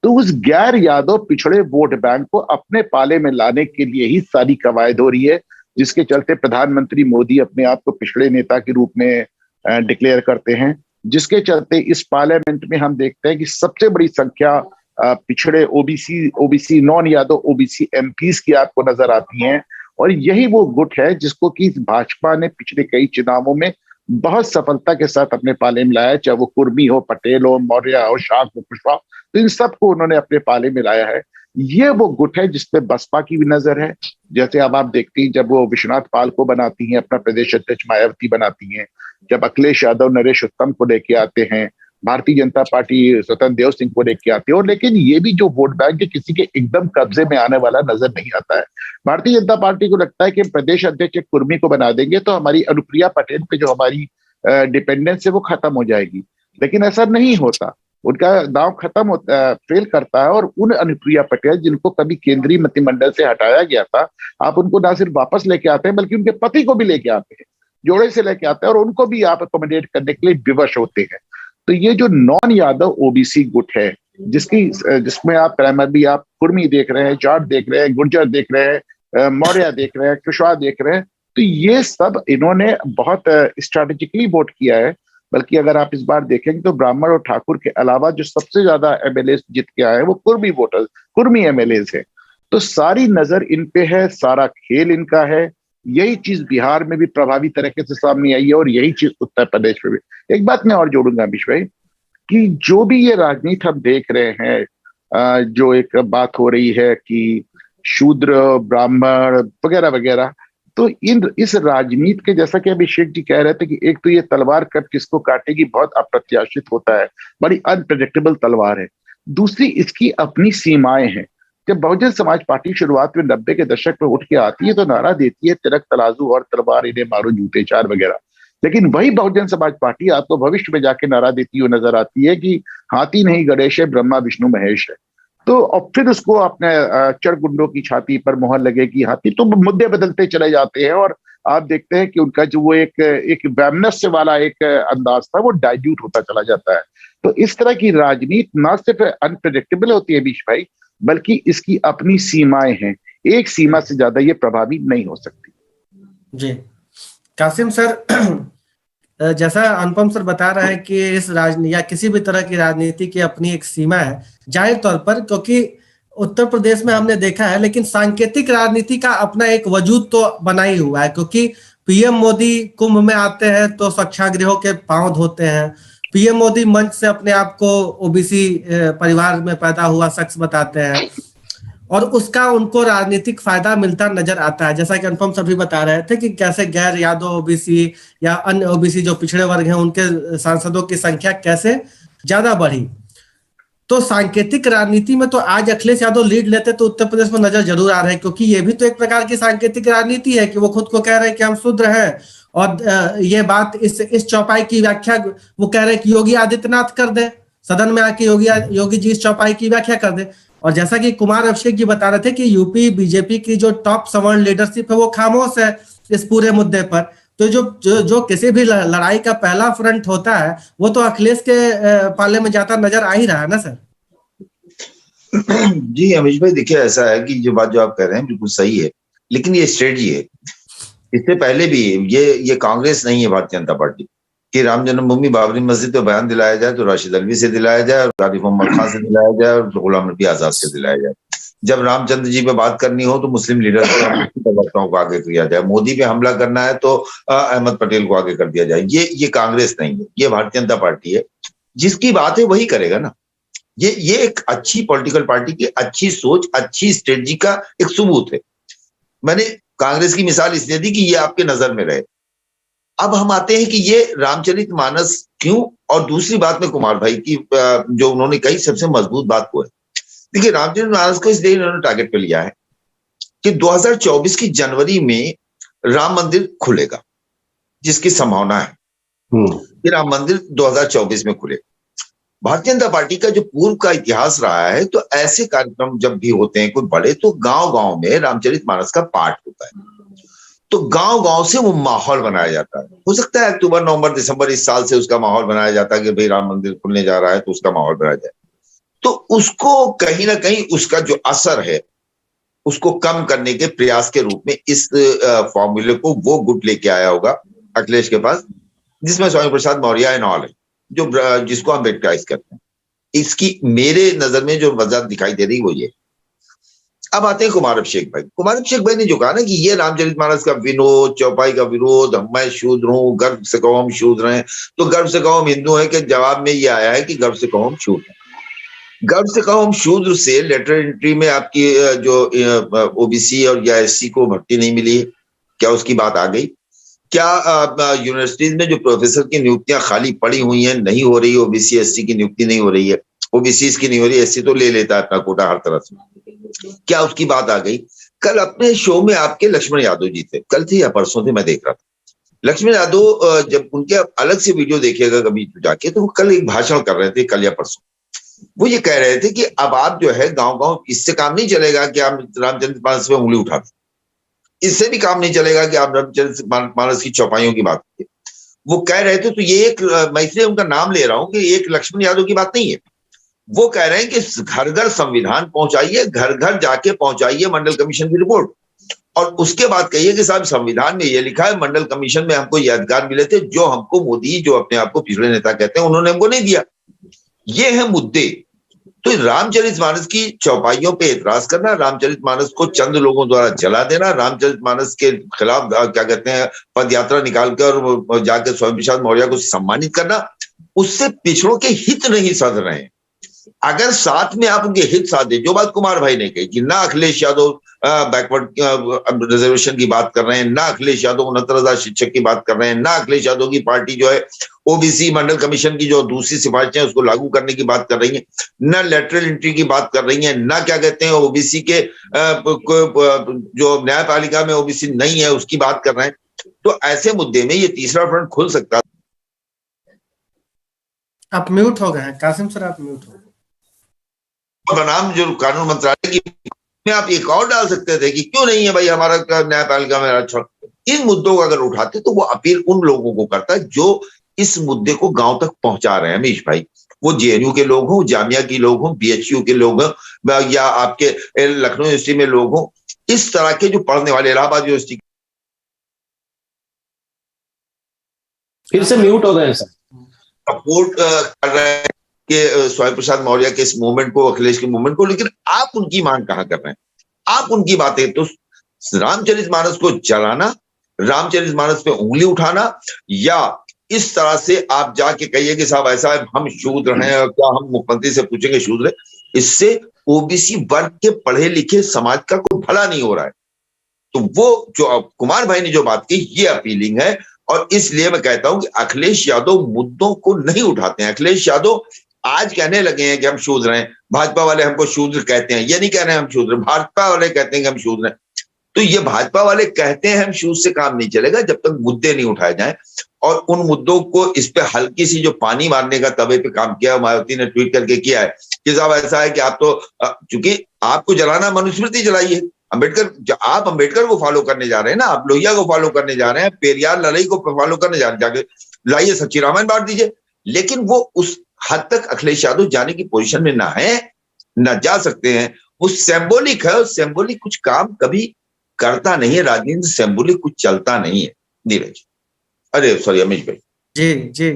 तो उस गैर यादव पिछड़े वोट बैंक को अपने पाले में लाने के लिए ही सारी कवायद हो रही है, जिसके चलते प्रधानमंत्री मोदी अपने आप को पिछड़े नेता के रूप में डिक्लेयर करते हैं, जिसके चलते इस पार्लियामेंट में हम देखते हैं कि सबसे बड़ी संख्या पिछड़े OBC non Yadav OBC MPs की आपको नजर आती हैं। और यही वो गुट है जिसको कि भाजपा ने पिछले कई चुनावों में बहुत सफलता के साथ अपने पाले में लाया, चाहे वो कुर्मी हो, पटेल हो, मौर्य हो, शाह हो, कुशवाहा, तो इन सबको उन्होंने अपने पाले में लाया है। ये वो गुट है जिसपे बसपा की भी नजर है। जैसे अब आप देखती हैं जब वो विश्वनाथ पाल को बनाती हैं, अपना प्रदेश अध्यक्ष मायावती बनाती हैं, जब अखिलेश यादव नरेश उत्तम को लेके आते हैं, भारतीय जनता पार्टी स्वतंत्र देव सिंह को लेके आती है। और लेकिन ये भी जो वोट बैंक है किसी के एकदम कब्जे में आने वाला नजर नहीं आता है। भारतीय जनता पार्टी को लगता है कि प्रदेश अध्यक्ष एक कुर्मी को बना देंगे तो हमारी अनुप्रिया पटेल पे जो हमारी डिपेंडेंस है वो खत्म हो जाएगी, लेकिन ऐसा नहीं होता। उनका दांव खत्म होता, फेल करता है। और उन अनुप्रिया पटेल जिनको कभी केंद्रीय मंत्रिमंडल से हटाया गया था, आप उनको ना सिर्फ वापस लेके आते हैं बल्कि उनके पति को भी लेके आते हैं, जोड़े से लेके आते हैं, और उनको भी आप अकोमोडेट करने के लिए विवश होते हैं। तो ये जो नॉन यादव ओबीसी गुट है जिसमें आप प्राइमरी आप कुर्मी देख रहे हैं, जाट देख रहे हैं, गुर्जर देख रहे हैं, मौर्य देख रहे हैं, कुशवाहा देख रहे हैं, तो ये सब इन्होंने बहुत स्ट्रैटेजिकली वोट किया है। बल्कि अगर आप इस बार देखेंगे तो ब्राह्मण और ठाकुर के अलावा जो सबसे ज्यादा एमएलए जीत के आए हैं वो कुर्मी वोटर्स, कुर्मी एमएलए है। तो सारी नजर इन पे है, सारा खेल इनका है। यही चीज बिहार में भी प्रभावी तरीके से सामने आई है और यही चीज उत्तर प्रदेश में भी। एक बात मैं और जोड़ूंगा अमीश भाई कि जो भी ये राजनीति हम देख रहे हैं, जो एक बात हो रही है कि शूद्र ब्राह्मण वगैरह वगैरह, तो इस राजनीति के जैसा कि अभिषेक जी कह रहे थे कि एक तो ये तलवार कब किसको काटेगी बहुत अप्रत्याशित होता है, बड़ी अनप्रेडिक्टेबल तलवार है। दूसरी इसकी अपनी सीमाएं हैं। जब बहुजन समाज पार्टी शुरुआत में 90 के दशक में उठ के आती है तो नारा देती है तिलक तराजू और तलवार इन्हें मारो जूते चार वगैरह, लेकिन वही बहुजन समाज पार्टी आपको भविष्य में जाके नारा देती हुई नजर आती है कि हाथी नहीं गणेश है, ब्रह्मा विष्णु महेश है। तो अब फिर उसको अपने चढ़गुंडों की छाती पर मोहर लगेगी हाथी, तो मुद्दे बदलते चले जाते हैं और आप देखते हैं कि उनका जो वो एक वैमनस्य वाला एक अंदाज था वो डाइल्यूट होता चला जाता है। तो इस तरह की राजनीति ना सिर्फ अनप्रेडिक्टेबल होती है बीच भाई, बल्कि इसकी अपनी सीमाएं हैं। एक सीमा से ज्यादा ये प्रभावी नहीं हो सकती। जी कासिम सर, जैसा अनुपम सर बता रहे हैं कि इस राजनीति या किसी भी तरह की राजनीति की अपनी एक सीमा है जाहिर तौर पर, क्योंकि उत्तर प्रदेश में हमने देखा है, लेकिन सांकेतिक राजनीति का अपना एक वजूद तो बना ही हुआ है। क्योंकि पीएम मोदी कुंभ में आते हैं तो स्वच्छागृहों के पांव धोते हैं, पीएम मोदी मंच से अपने आप को ओबीसी परिवार में पैदा हुआ शख्स बताते हैं और उसका उनको राजनीतिक फायदा मिलता नजर आता है। जैसा कि अनुपम सर भी बता रहे थे कि कैसे गैर यादव ओबीसी या अन्य ओबीसी जो पिछड़े वर्ग हैं उनके सांसदों की संख्या कैसे ज्यादा बढ़ी। तो सांकेतिक राजनीति में तो आज अखिलेश यादव लीड लेते तो उत्तर प्रदेश में नजर जरूर आ रहे हैं, क्योंकि ये भी तो एक प्रकार की सांकेतिक राजनीति है कि वो खुद को कह रहे हैं कि हम शूद्र हैं और ये बात इस चौपाई की व्याख्या वो कह रहे हैं कि योगी आदित्यनाथ कर दे, सदन में आके योगी जी इस चौपाई की व्याख्या कर दे। और जैसा कि कुमार अभिषेक जी बता रहे थे कि यूपी बीजेपी की जो टॉप सवर्ण लीडरशिप है वो खामोश है इस पूरे मुद्दे पर। तो जो किसी भी लड़ाई का पहला फ्रंट होता है वो तो अखिलेश के पाले में जाता नजर आ ही रहा है ना सर। जी अमीश भाई, देखिए ऐसा है कि जो आप कह रहे हैं बिल्कुल सही है, लेकिन ये स्ट्रेटजी है। इससे पहले भी ये कांग्रेस नहीं है भारतीय जनता पार्टी कि राम जन्मभूमि बाबरी मस्जिद पे बयान दिलाया जाए तो राशिद अलवी से दिलाया जाए, आरिफ मोहम्मद खान से दिलाया जाए और गुलाम नबी आजाद से दिलाया जाए। जब रामचंद्र जी पे बात करनी हो तो मुस्लिम लीडर को आगे किया जाए, मोदी पे हमला करना है तो अहमद पटेल को आगे कर दिया जाए। ये कांग्रेस नहीं है, ये भारतीय जनता पार्टी है। जिसकी बात है वही करेगा ना। ये एक अच्छी पॉलिटिकल पार्टी की अच्छी सोच, अच्छी स्ट्रेटजी का एक सबूत है। मैंने कांग्रेस की मिसाल इसलिए दी कि ये आपके नजर में रहे। अब हम आते हैं कि ये रामचरितमानस क्यों, और दूसरी बात में कुमार भाई की जो उन्होंने कही सबसे मजबूत बात वो है। देखिए रामचरित मानस को इसलिए इन्होंने टारगेट पे लिया है कि 2024 की जनवरी में राम मंदिर खुलेगा, जिसकी संभावना है कि राम मंदिर 2024 में खुले। भारतीय जनता पार्टी का जो पूर्व का इतिहास रहा है, तो ऐसे कार्यक्रम जब भी होते हैं कोई बड़े, तो गांव गांव में रामचरित मानस का पाठ होता है, तो गांव गांव से वो माहौल बनाया जाता है। हो सकता है अक्टूबर नवंबर दिसंबर इस साल से उसका माहौल बनाया जाता है कि भाई राम मंदिर खुलने जा रहा है, तो उसका माहौल बनाया जाए। तो उसको कहीं ना कहीं उसका जो असर है उसको कम करने के प्रयास के रूप में इस फॉर्मूले को वो गुट लेके आया होगा अखिलेश के पास, जिसमें स्वामी प्रसाद मौर्य एंड ऑल है, जो जिसको हम बेटकाइज करते हैं। इसकी मेरे नजर में जो वजह दिखाई दे रही वो ये। अब आते हैं कुमार अभिषेक भाई। कुमार अभिषेक भाई ने जो कहा ना कि ये रामचरितमानस का विनोद, चौपाई का विरोध, मैं शूद्र हूं, गर्व से कहो हम शूद्र हैं, तो गर्व से कहो हम हिंदू हैं के जवाब में ये आया है कि गर्व से कहो हम शूद्र हैं। गर्व से कहो हम शूद्र से लेटर एंट्री में आपकी जो ओबीसी और या एससी को भर्ती नहीं मिली है, क्या उसकी बात आ गई? क्या यूनिवर्सिटीज में जो प्रोफेसर की नियुक्तियां खाली पड़ी हुई हैं, नहीं हो रही, ओबीसी एससी की नियुक्ति नहीं हो रही है, ओबीसी की नहीं हो रही, एससी तो ले लेता है अपना कोटा हर तरह से, क्या उसकी बात आ गई? कल अपने शो में आपके लक्ष्मण यादव जी थे, कल थे या परसों थे, मैं देख रहा था। लक्ष्मण यादव जब उनके अलग से वीडियो देखिएगा कभी जाके, तो वो कल एक भाषण कर रहे थे, कल या परसों। वो ये कह रहे थे कि अब आप जो है गांव गांव, इससे काम नहीं चलेगा कि आप रामचरितमानस पे उंगली उठा दें, इससे भी काम नहीं चलेगा कि आप रामचरितमानस की चौपाइयों की बात करें। वो कह रहे थे, तो ये एक, मैं इसलिए उनका नाम ले रहा हूं कि एक लक्ष्मण यादव की बात नहीं है। वो कह रहे हैं कि घर घर संविधान पहुंचाइए, घर घर जाके पहुंचाइए मंडल कमीशन की रिपोर्ट, और उसके बाद कहिए कि साहब संविधान में ये लिखा है, मंडल कमीशन में हमको ये अधिकार मिले थे, जो हमको मोदी, जो अपने आप को पिछड़े नेता कहते हैं, उन्होंने हमको नहीं दिया। ये है मुद्दे। तो रामचरितमानस की चौपाइयों पे एतराज करना, रामचरितमानस को चंद लोगों द्वारा जला देना, रामचरितमानस के खिलाफ क्या कहते हैं पद यात्रा निकालकर और जाकर स्वामी प्रसाद मौर्य को सम्मानित करना, उससे पिछड़ों के हित नहीं सध रहे हैं। अगर साथ में आप उनके हित साथ दे, जो बात कुमार भाई ने कही कि ना अखिलेश यादव बैकवर्ड रिजर्वेशन की बात कर रहे हैं, ना अखिलेश यादव 69,000 शिक्षक की बात कर रहे हैं, ना अखिलेश यादव की पार्टी जो है ओबीसी मंडल कमीशन की जो दूसरी सिफारिशें उसको लागू करने की बात कर रही है, ना लेटरल एंट्री की बात कर रही है, ना क्या कहते हैं ओबीसी के जो न्यायपालिका में ओबीसी नहीं है उसकी बात कर रहे हैं। तो ऐसे मुद्दे में ये तीसरा फ्रंट खुल सकता है। आप म्यूट हो गए हैं कासिम सर, आप म्यूट हो गए। बनाम जो कानून मंत्रालय की में आप एक और डाल सकते थे कि क्यों नहीं है भाई हमारा न्यायपालिका में आरक्षण। इन मुद्दों को अगर उठाते तो वो अपील उन लोगों को करता है जो इस मुद्दे को गांव तक पहुंचा रहे हैं अमीश भाई, वो जेएनयू के लोग हों, जामिया के लोग हों, बीएचयू के लोग हों, या आपके लखनऊ यूनिवर्सिटी में लोग हों, इस तरह के जो पढ़ने वाले, इलाहाबाद यूनिवर्सिटी। फिर से म्यूट हो गए सर। सपोर्ट कर रहे हैं कि स्वामी प्रसाद मौर्य के इस मूवमेंट को, अखिलेश के मूवमेंट को, लेकिन आप उनकी मांग कहां कर रहे हैं? आप उनकी बातें तो रामचरितमानस को जलाना, रामचरितमानस पे उंगली उठाना, या इस तरह से आप जाके कहिए कि साहब ऐसा है हम शूद्र हैं और क्या हम मुख्यमंत्री से पूछेंगे शूद्र है, इससे ओबीसी वर्ग के पढ़े लिखे समाज का कोई भला नहीं हो रहा है। तो वो जो कुमार भाई ने जो बात की ये अपीलिंग है, और इसलिए मैं कहता हूं कि अखिलेश यादव मुद्दों को नहीं उठाते हैं। अखिलेश यादव आज कहने लगे हैं कि हम शूद्र हैं, भाजपा वाले हमको शूद्र कहते हैं, ये नहीं कह रहे हैं हम शूद्र, भाजपा वाले कहते हैं कि हम शूद्र हैं। तो ये भाजपा वाले कहते हैं हम शूद्र से काम नहीं चलेगा जब तक मुद्दे नहीं उठाए जाएं, और उन मुद्दों को इस पे हल्की सी जो पानी मारने का तवे पे काम किया, मायावती ने ट्वीट करके किया है कि साहब ऐसा है कि आप तो, चूंकि आपको जलाना मनुस्मृति जलाइए, अंबेडकर, आप अंबेडकर को फॉलो करने जा रहे हैं ना, आप लोहिया को फॉलो करने जा रहे हैं, पेरियार लड़ाई को फॉलो करने जा रहे हैं, जाके लाइए सच्ची रामायण बांट दीजिए। लेकिन वो उस हद तक अखिलेश यादव जाने की पोजीशन में ना है, ना जा सकते हैं। वो सिंबॉलिक है, और सिंबॉलिक कुछ काम कभी करता नहीं है, राजनीति सिंबॉलिक कुछ चलता नहीं है। नीरज, अरे सॉरी अमीश भाई। जी जी,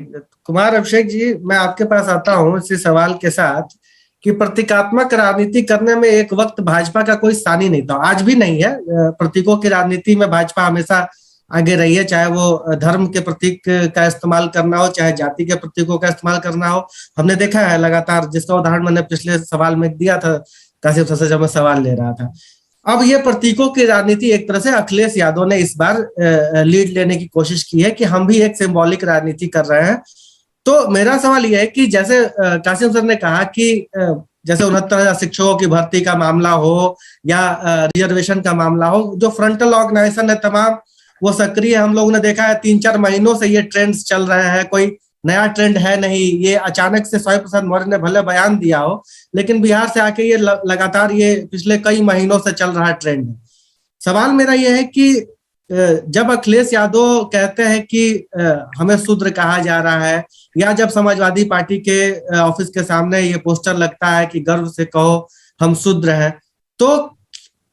कुमार अभिषेक जी, मैं आपके पास आता हूं इसी सवाल के साथ कि प्रतीकात्मक राजनीति करने में एक वक्त भाजपा का कोई स्थान ही नहीं था, आज भी नहीं है। प्रतीकों की राजनीति में भाजपा हमेशा आगे रही है, चाहे वो धर्म के प्रतीक का इस्तेमाल करना हो, चाहे जाति के प्रतीकों का इस्तेमाल करना हो। हमने देखा है लगातार, जिसका उदाहरण मैंने पिछले सवाल में दिया था कासिम सर से जब मैं सवाल ले रहा था। अब ये प्रतीकों की राजनीति एक तरह से अखिलेश यादव ने इस बार लीड लेने की कोशिश की है कि हम भी एक सिंबॉलिक राजनीति कर रहे हैं। तो मेरा सवाल यह है कि जैसे कासिम सर ने कहा कि जैसे 69,000 शिक्षकों की भर्ती का मामला हो या रिजर्वेशन का मामला हो, जो फ्रंटल ऑर्गेनाइजेशन है तमाम, वो सक्रिय। हम लोगों ने देखा है 3-4 महीनों से ये ट्रेंड्स चल रहे हैं, कोई नया ट्रेंड है नहीं। ये अचानक से स्वामी प्रसाद मौर्य ने भले बयान दिया हो, लेकिन बिहार से आके ये लगातार ये पिछले कई महीनों से चल रहा ट्रेंड है। सवाल मेरा ये है कि जब अखिलेश यादव कहते हैं कि हमें शूद्र कहा जा रहा है, या जब समाजवादी पार्टी के ऑफिस के सामने ये पोस्टर लगता है कि गर्व से कहो हम शूद्र हैं, तो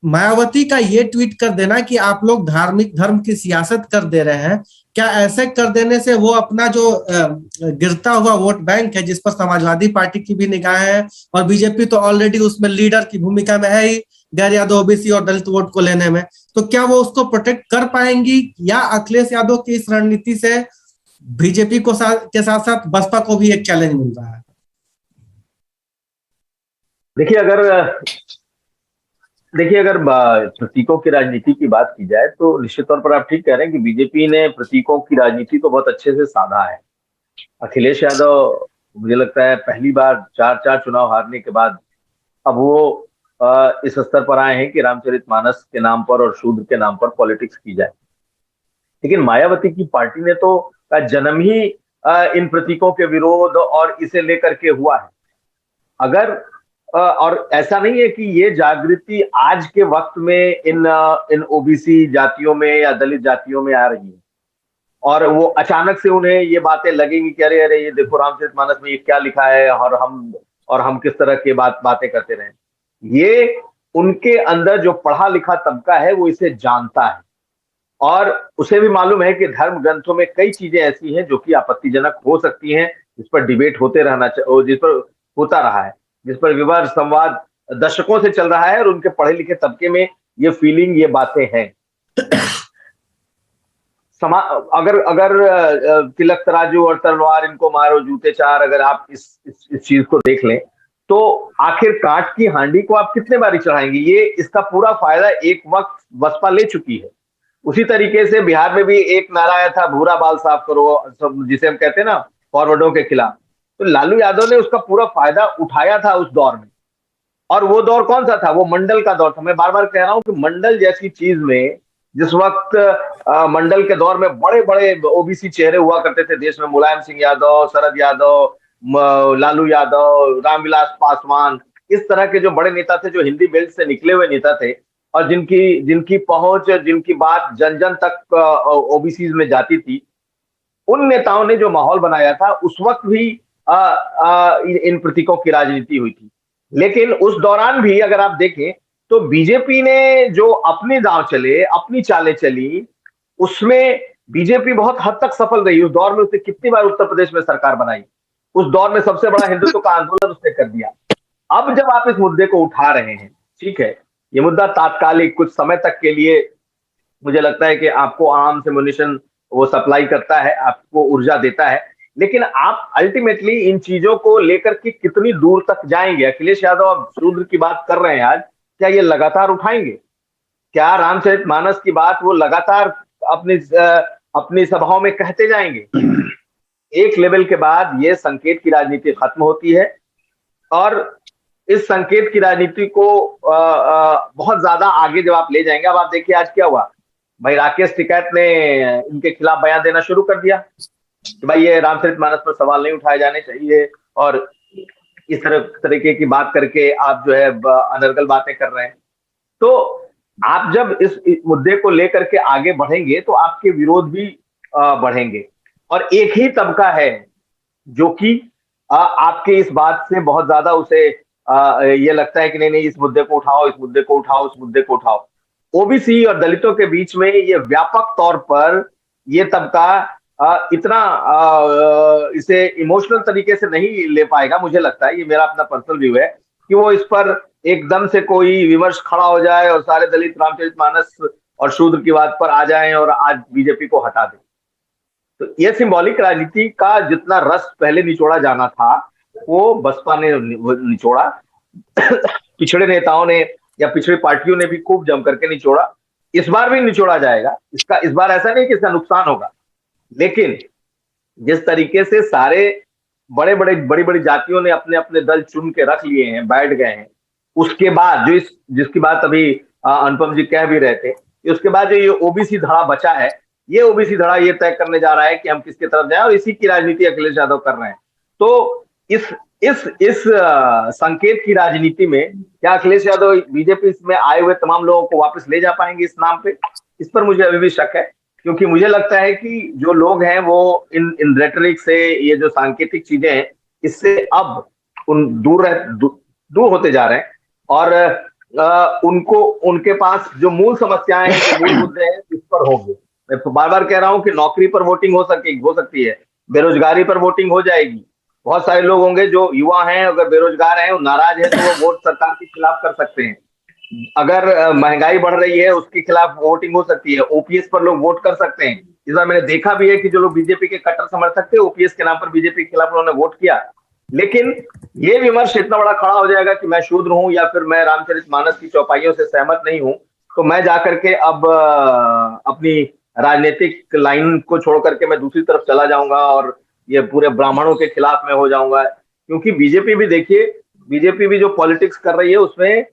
मायावती का ये ट्वीट कर देना कि आप लोग धार्मिक धर्म की सियासत कर दे रहे हैं, क्या ऐसे कर देने से वो अपना जो गिरता हुआ वोट बैंक है, जिस पर समाजवादी पार्टी की भी निगाह है और बीजेपी तो ऑलरेडी उसमें लीडर की भूमिका में है ही गैर यादव ओबीसी और दलित वोट को लेने में, तो क्या वो उसको प्रोटेक्ट कर पाएंगी, या अखिलेश यादव की इस रणनीति से बीजेपी को के साथ साथ बसपा को भी एक चैलेंज मिल रहा है? देखिए अगर प्रतीकों की राजनीति की बात की जाए तो निश्चित तौर पर आप ठीक कह रहे हैं कि बीजेपी ने प्रतीकों की राजनीति को बहुत अच्छे से साधा है। अखिलेश यादव मुझे लगता है पहली बार 4 चुनाव हारने के बाद अब वो इस स्तर पर आए हैं कि रामचरितमानस के नाम पर और शूद्र के नाम पर पॉलिटिक्स की जाए। लेकिन मायावती की पार्टी ने तो जन्म ही इन प्रतीकों के विरोध और इसे लेकर के हुआ है। अगर और ऐसा नहीं है कि ये जागृति आज के वक्त में इन ओबीसी जातियों में या दलित जातियों में आ रही है और वो अचानक से उन्हें ये बातें लगेंगी कि अरे अरे ये देखो रामचरितमानस में ये क्या लिखा है और हम किस तरह की बातें करते रहे। ये उनके अंदर जो पढ़ा लिखा तबका है वो इसे जानता है और उसे भी मालूम है कि धर्म ग्रंथों में कई चीजें ऐसी हैं जो कि आपत्तिजनक हो सकती हैं, जिस पर डिबेट जिस पर होता रहा है, जिस पर विवाद संवाद दशकों से चल रहा है और उनके पढ़े लिखे तबके में ये फीलिंग, ये बातें हैं। अगर तिलक तराजू और तलवार इनको मारो जूते चार, अगर आप इस चीज को देख लें तो आखिर कांट की हांडी को आप कितने बारी चढ़ाएंगे? ये इसका पूरा फायदा एक वक्त बसपा ले चुकी है। उसी तरीके से बिहार में भी एक नारा आया था, भूरा बाल साफ करो, जिसे हम कहते हैं ना फॉरवर्डों के खिलाफ, तो लालू यादव ने उसका पूरा फायदा उठाया था उस दौर में। और वो दौर कौन सा था? वो मंडल का दौर था। मैं बार बार कह रहा हूं कि मंडल जैसी चीज में, जिस वक्त मंडल के दौर में बड़े बड़े ओबीसी चेहरे हुआ करते थे देश में, मुलायम सिंह यादव, शरद यादव, लालू यादव, रामविलास पासवान, इस तरह के जो बड़े नेता थे, जो हिंदी बेल्ट से निकले हुए नेता थे और जिनकी पहुंच, जिनकी बात जन जन तक ओबीसी में जाती थी, उन नेताओं ने जो माहौल बनाया था उस वक्त भी इन प्रतीकों की राजनीति हुई थी। लेकिन उस दौरान भी अगर आप देखें तो बीजेपी ने जो अपने दांव चले, अपनी चालें चली, उसमें बीजेपी बहुत हद तक सफल रही। उस दौर में उसने कितनी बार उत्तर प्रदेश में सरकार बनाई, उस दौर में सबसे बड़ा हिंदुत्व का आंदोलन उसने कर दिया। अब जब आप इस मुद्दे को उठा रहे हैं, ठीक है, ये मुद्दा तात्कालिक कुछ समय तक के लिए मुझे लगता है कि आपको आर्म्स से म्यूनिशन वो सप्लाई करता है, आपको ऊर्जा देता है, लेकिन आप अल्टीमेटली इन चीजों को लेकर के कितनी दूर तक जाएंगे? अखिलेश यादव अब शूद्र की बात कर रहे हैं आज, क्या ये लगातार उठाएंगे? क्या रामचरितमानस की बात वो लगातार अपनी सभाओं में कहते जाएंगे? एक लेवल के बाद ये संकेत की राजनीति खत्म होती है और इस संकेत की राजनीति को बहुत ज्यादा आगे जब आप ले जाएंगे। अब आप देखिए आज क्या हुआ भाई, राकेश टिकैत ने इनके खिलाफ बयान देना शुरू कर दिया कि भाई ये रामचरितमानस पर सवाल नहीं उठाए जाने चाहिए और इस तरीके की बात करके आप जो है अनर्गल बातें कर रहे हैं। तो आप जब इस मुद्दे को लेकर के आगे बढ़ेंगे तो आपके विरोध भी बढ़ेंगे और एक ही तबका है जो कि आपके इस बात से बहुत ज्यादा उसे ये लगता है कि नहीं इस मुद्दे को उठाओ, इस मुद्दे को उठाओ, उस मुद्दे को उठाओ। ओबीसी और दलितों के बीच में ये व्यापक तौर पर ये तबका इतना इसे इमोशनल तरीके से नहीं ले पाएगा। मुझे लगता है, ये मेरा अपना पर्सनल व्यू है, कि वो इस पर एकदम से कोई विमर्श खड़ा हो जाए और सारे दलित रामचरितमानस और शूद्र की बात पर आ जाएं और आज बीजेपी को हटा दें। तो ये सिंबॉलिक राजनीति का जितना रस पहले निचोड़ा जाना था वो बसपा ने निचोड़ा, पिछड़े नेताओं ने या पिछड़ी पार्टियों ने भी खूब जम करके निचोड़ा। इस बार भी निचोड़ा जाएगा। इस बार ऐसा नहीं कि इसका नुकसान होगा, लेकिन जिस तरीके से सारे बड़ी बड़ी जातियों ने अपने अपने दल चुन के रख लिए हैं, बैठ गए हैं, उसके बाद जो जिसकी बात अभी अनुपम जी कह भी रहे थे, उसके बाद जो ये ओबीसी धड़ा बचा है, ये ओबीसी धड़ा ये तय करने जा रहा है कि हम किसकी तरफ जाएं, और इसी की राजनीति अखिलेश यादव कर रहे हैं। तो इस संकेत की राजनीति में क्या अखिलेश यादव बीजेपी में आए हुए तमाम लोगों को वापस ले जा पाएंगे इस नाम पे? इस पर मुझे अभी भी शक है, क्योंकि मुझे लगता है कि जो लोग हैं वो इन रेटरिक से, ये जो सांकेतिक चीजें हैं, इससे अब दूर होते जा रहे हैं, और उनको उनके पास जो मूल समस्याएं हैं, जो मूल मुद्दे हैं, इस पर होंगे। मैं बार बार कह रहा हूं कि नौकरी पर वोटिंग हो सकती है, बेरोजगारी पर वोटिंग हो जाएगी। बहुत सारे लोग होंगे जो युवा हैं, अगर बेरोजगार हैं, नाराज है, तो वो वोट सरकार के खिलाफ कर सकते हैं। अगर महंगाई बढ़ रही है, उसके खिलाफ वोटिंग हो सकती है। ओपीएस पर लोग वोट कर सकते हैं। इस बार मैंने देखा भी है कि जो लोग बीजेपी के कट्टर समर्थक थे, ओपीएस के नाम पर बीजेपी के खिलाफ उन्होंने वोट किया। लेकिन ये विमर्श इतना बड़ा खड़ा हो जाएगा कि मैं शूद्र हूं या फिर मैं रामचरितमानस की चौपाइयों से सहमत नहीं हूं, तो मैं जाकर के अब अपनी राजनीतिक लाइन को छोड़ करके मैं दूसरी तरफ चला जाऊंगा और ये पूरे ब्राह्मणों के खिलाफ में हो जाऊंगा। क्योंकि बीजेपी भी देखिए, बीजेपी भी जो पॉलिटिक्स कर रही है उसमें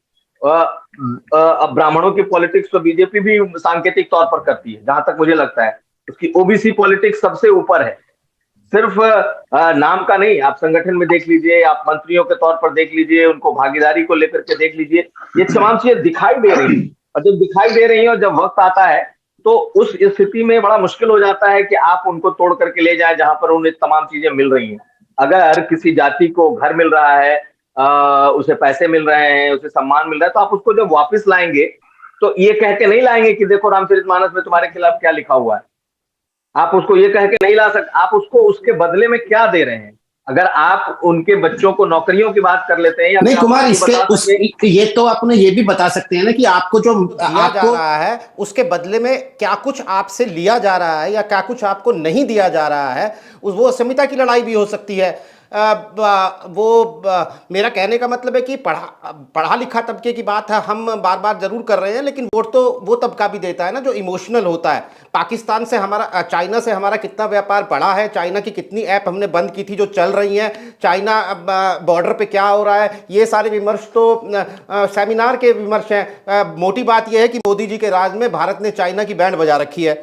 अब ब्राह्मणों की पॉलिटिक्स तो बीजेपी भी सांकेतिक तौर पर करती है, जहां तक मुझे लगता है। उसकी ओबीसी पॉलिटिक्स सबसे ऊपर है, सिर्फ नाम का नहीं। आप संगठन में देख लीजिए, आप मंत्रियों के तौर पर देख लीजिए, उनको भागीदारी को लेकर के देख लीजिए, ये तमाम चीजें दिखाई दे रही है। और जब दिखाई दे रही है और जब वक्त आता है, तो उस स्थिति में बड़ा मुश्किल हो जाता है कि आप उनको तोड़ करके ले जाएं जहां पर उन्हें तमाम चीजें मिल रही हैं। अगर किसी जाति को घर मिल रहा है, उसे पैसे मिल रहे हैं, उसे सम्मान मिल रहा है, तो आप उसको जब वापस लाएंगे तो ये कह के नहीं लाएंगे कि देखो रामचरितमानस में तुम्हारे खिलाफ क्या लिखा हुआ है। आप उसको ये कह के नहीं ला सकते। आप उसको उसके बदले में क्या दे रहे हैं? अगर आप उनके बच्चों को नौकरियों की बात कर लेते हैं, या नहीं कुमार, इसके ये तो अपने ये भी बता सकते हैं ना कि आपको जो दिया जा रहा है उसके बदले में क्या कुछ आपसे लिया जा रहा है या क्या कुछ आपको नहीं दिया जा रहा है, वो अस्मिता की लड़ाई भी हो सकती है। मेरा कहने का मतलब है कि पढ़ा लिखा तबके की बात है, हम बार बार जरूर कर रहे हैं, लेकिन वोट तो वो तबका भी देता है ना जो इमोशनल होता है। पाकिस्तान से हमारा, चाइना से हमारा कितना व्यापार बढ़ा है, चाइना की कितनी ऐप हमने बंद की थी जो चल रही हैं, चाइना बॉर्डर पे क्या हो रहा है, ये सारे विमर्श तो सेमिनार के विमर्श हैं। मोटी बात यह है कि मोदी जी के राज में भारत ने चाइना की बैंड बजा रखी है।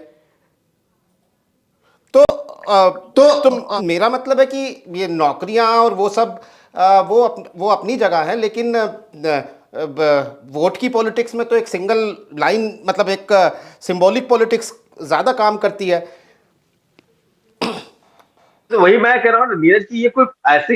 तो मेरा मतलब है कि ये नौकरियां और वो सब वो अपनी जगह है, लेकिन वोट की पॉलिटिक्स में तो एक सिंगल लाइन, मतलब एक सिंबॉलिक पॉलिटिक्स ज्यादा काम करती है। तो वही मैं कह रहा हूँ नीरज की, ये कोई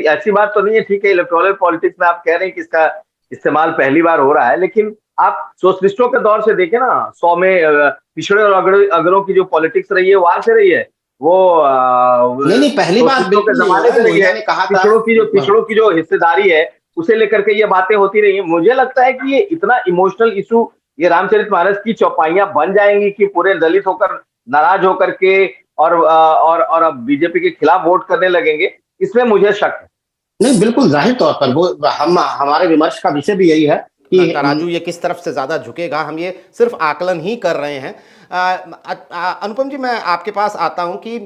ऐसी बात तो नहीं है। ठीक है, इलेक्टोरल पॉलिटिक्स में आप कह रहे हैं कि इसका इस्तेमाल पहली बार हो रहा है, लेकिन आप सोशलिस्टों के दौर से देखें ना, 100 में पिछड़े और अगड़ों की जो पॉलिटिक्स रही है वो आज से रही है। वो नहीं पहली बार के जमाने से रही है। पिछड़ों की जो हिस्सेदारी है उसे लेकर के ये बातें होती रही है। मुझे लगता है कि ये इतना इमोशनल इशू, ये रामचरितमानस की चौपाइयां बन जाएंगी कि पूरे दलित होकर, नाराज होकर के और अब बीजेपी के खिलाफ वोट करने लगेंगे, इसमें मुझे शक है। नहीं बिल्कुल जाहिर तौर पर वो हमारे विमर्श का विषय भी यही है कि तराजू ये किस तरफ से ज्यादा झुकेगा, हम ये सिर्फ आकलन ही कर रहे हैं। अनुपम जी, मैं आपके पास आता हूं कि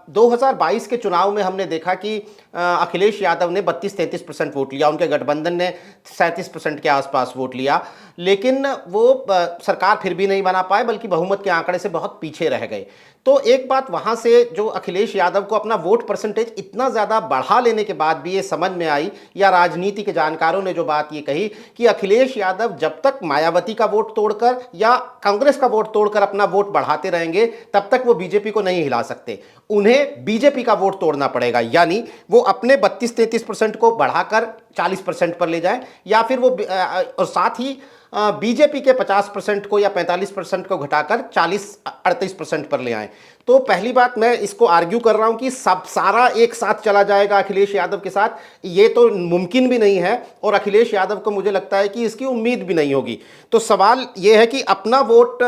2022 के चुनाव में हमने देखा कि अखिलेश यादव ने 32-33% वोट लिया, उनके गठबंधन ने 37% के आसपास वोट लिया, लेकिन वो सरकार फिर भी नहीं बना पाए, बल्कि बहुमत के आंकड़े से बहुत पीछे रह गए। तो एक बात वहाँ से जो अखिलेश यादव को अपना वोट परसेंटेज इतना ज़्यादा बढ़ा लेने के बाद भी ये समझ में आई, या राजनीति के जानकारों ने जो बात ये कही कि अखिलेश यादव जब तक मायावती का वोट तोड़कर या कांग्रेस का वोट तोड़कर अपना वोट बढ़ाते रहेंगे, तब तक वो बीजेपी को नहीं हिला सकते। उन्हें बीजेपी का वोट तोड़ना पड़ेगा, यानी वो अपने 32-33% को बढ़ाकर 40% पर ले जाएं, या फिर वो और साथ ही बीजेपी के 50% को या 45% को घटाकर 40-38% पर ले आए। तो पहली बात, मैं इसको आर्ग्यू कर रहा हूं कि सब सारा एक साथ चला जाएगा अखिलेश यादव के साथ, ये तो मुमकिन भी नहीं है, और अखिलेश यादव को मुझे लगता है कि इसकी उम्मीद भी नहीं होगी। तो सवाल ये है कि अपना वोट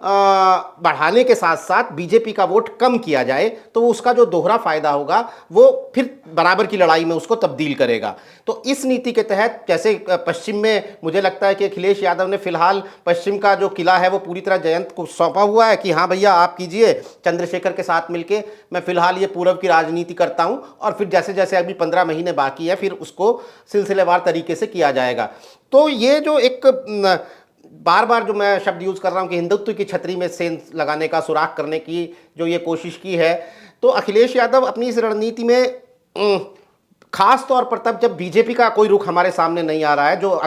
बढ़ाने के साथ साथ बीजेपी का वोट कम किया जाए, तो उसका जो दोहरा फायदा होगा वो फिर बराबर की लड़ाई में उसको तब्दील करेगा। तो इस नीति के तहत, जैसे पश्चिम में मुझे लगता है कि अखिलेश यादव यादव ने फिलहाल पश्चिम का जो किला है वो पूरी तरह जयंत को सौंपा हुआ है कि हाँ भैया आप कीजिए, चंद्रशेखर के साथ मिलके मैं फिलहाल ये पूर्व की राजनीति करता हूँ, और फिर जैसे जैसे अभी 15 महीने बाकी है फिर उसको सिलसिलेवार तरीके से किया जाएगा। तो ये जो एक बार बार जो मैं शब्द यूज़ कर रहा हूँ कि हिंदुत्व की छतरी में सेंध लगाने का, सुराख करने की जो ये कोशिश की है, तो अखिलेश यादव अपनी इस रणनीति में खास तौर पर तब जब बीजेपी का कोई रुख हमारे सामने नहीं आ रहा है, जो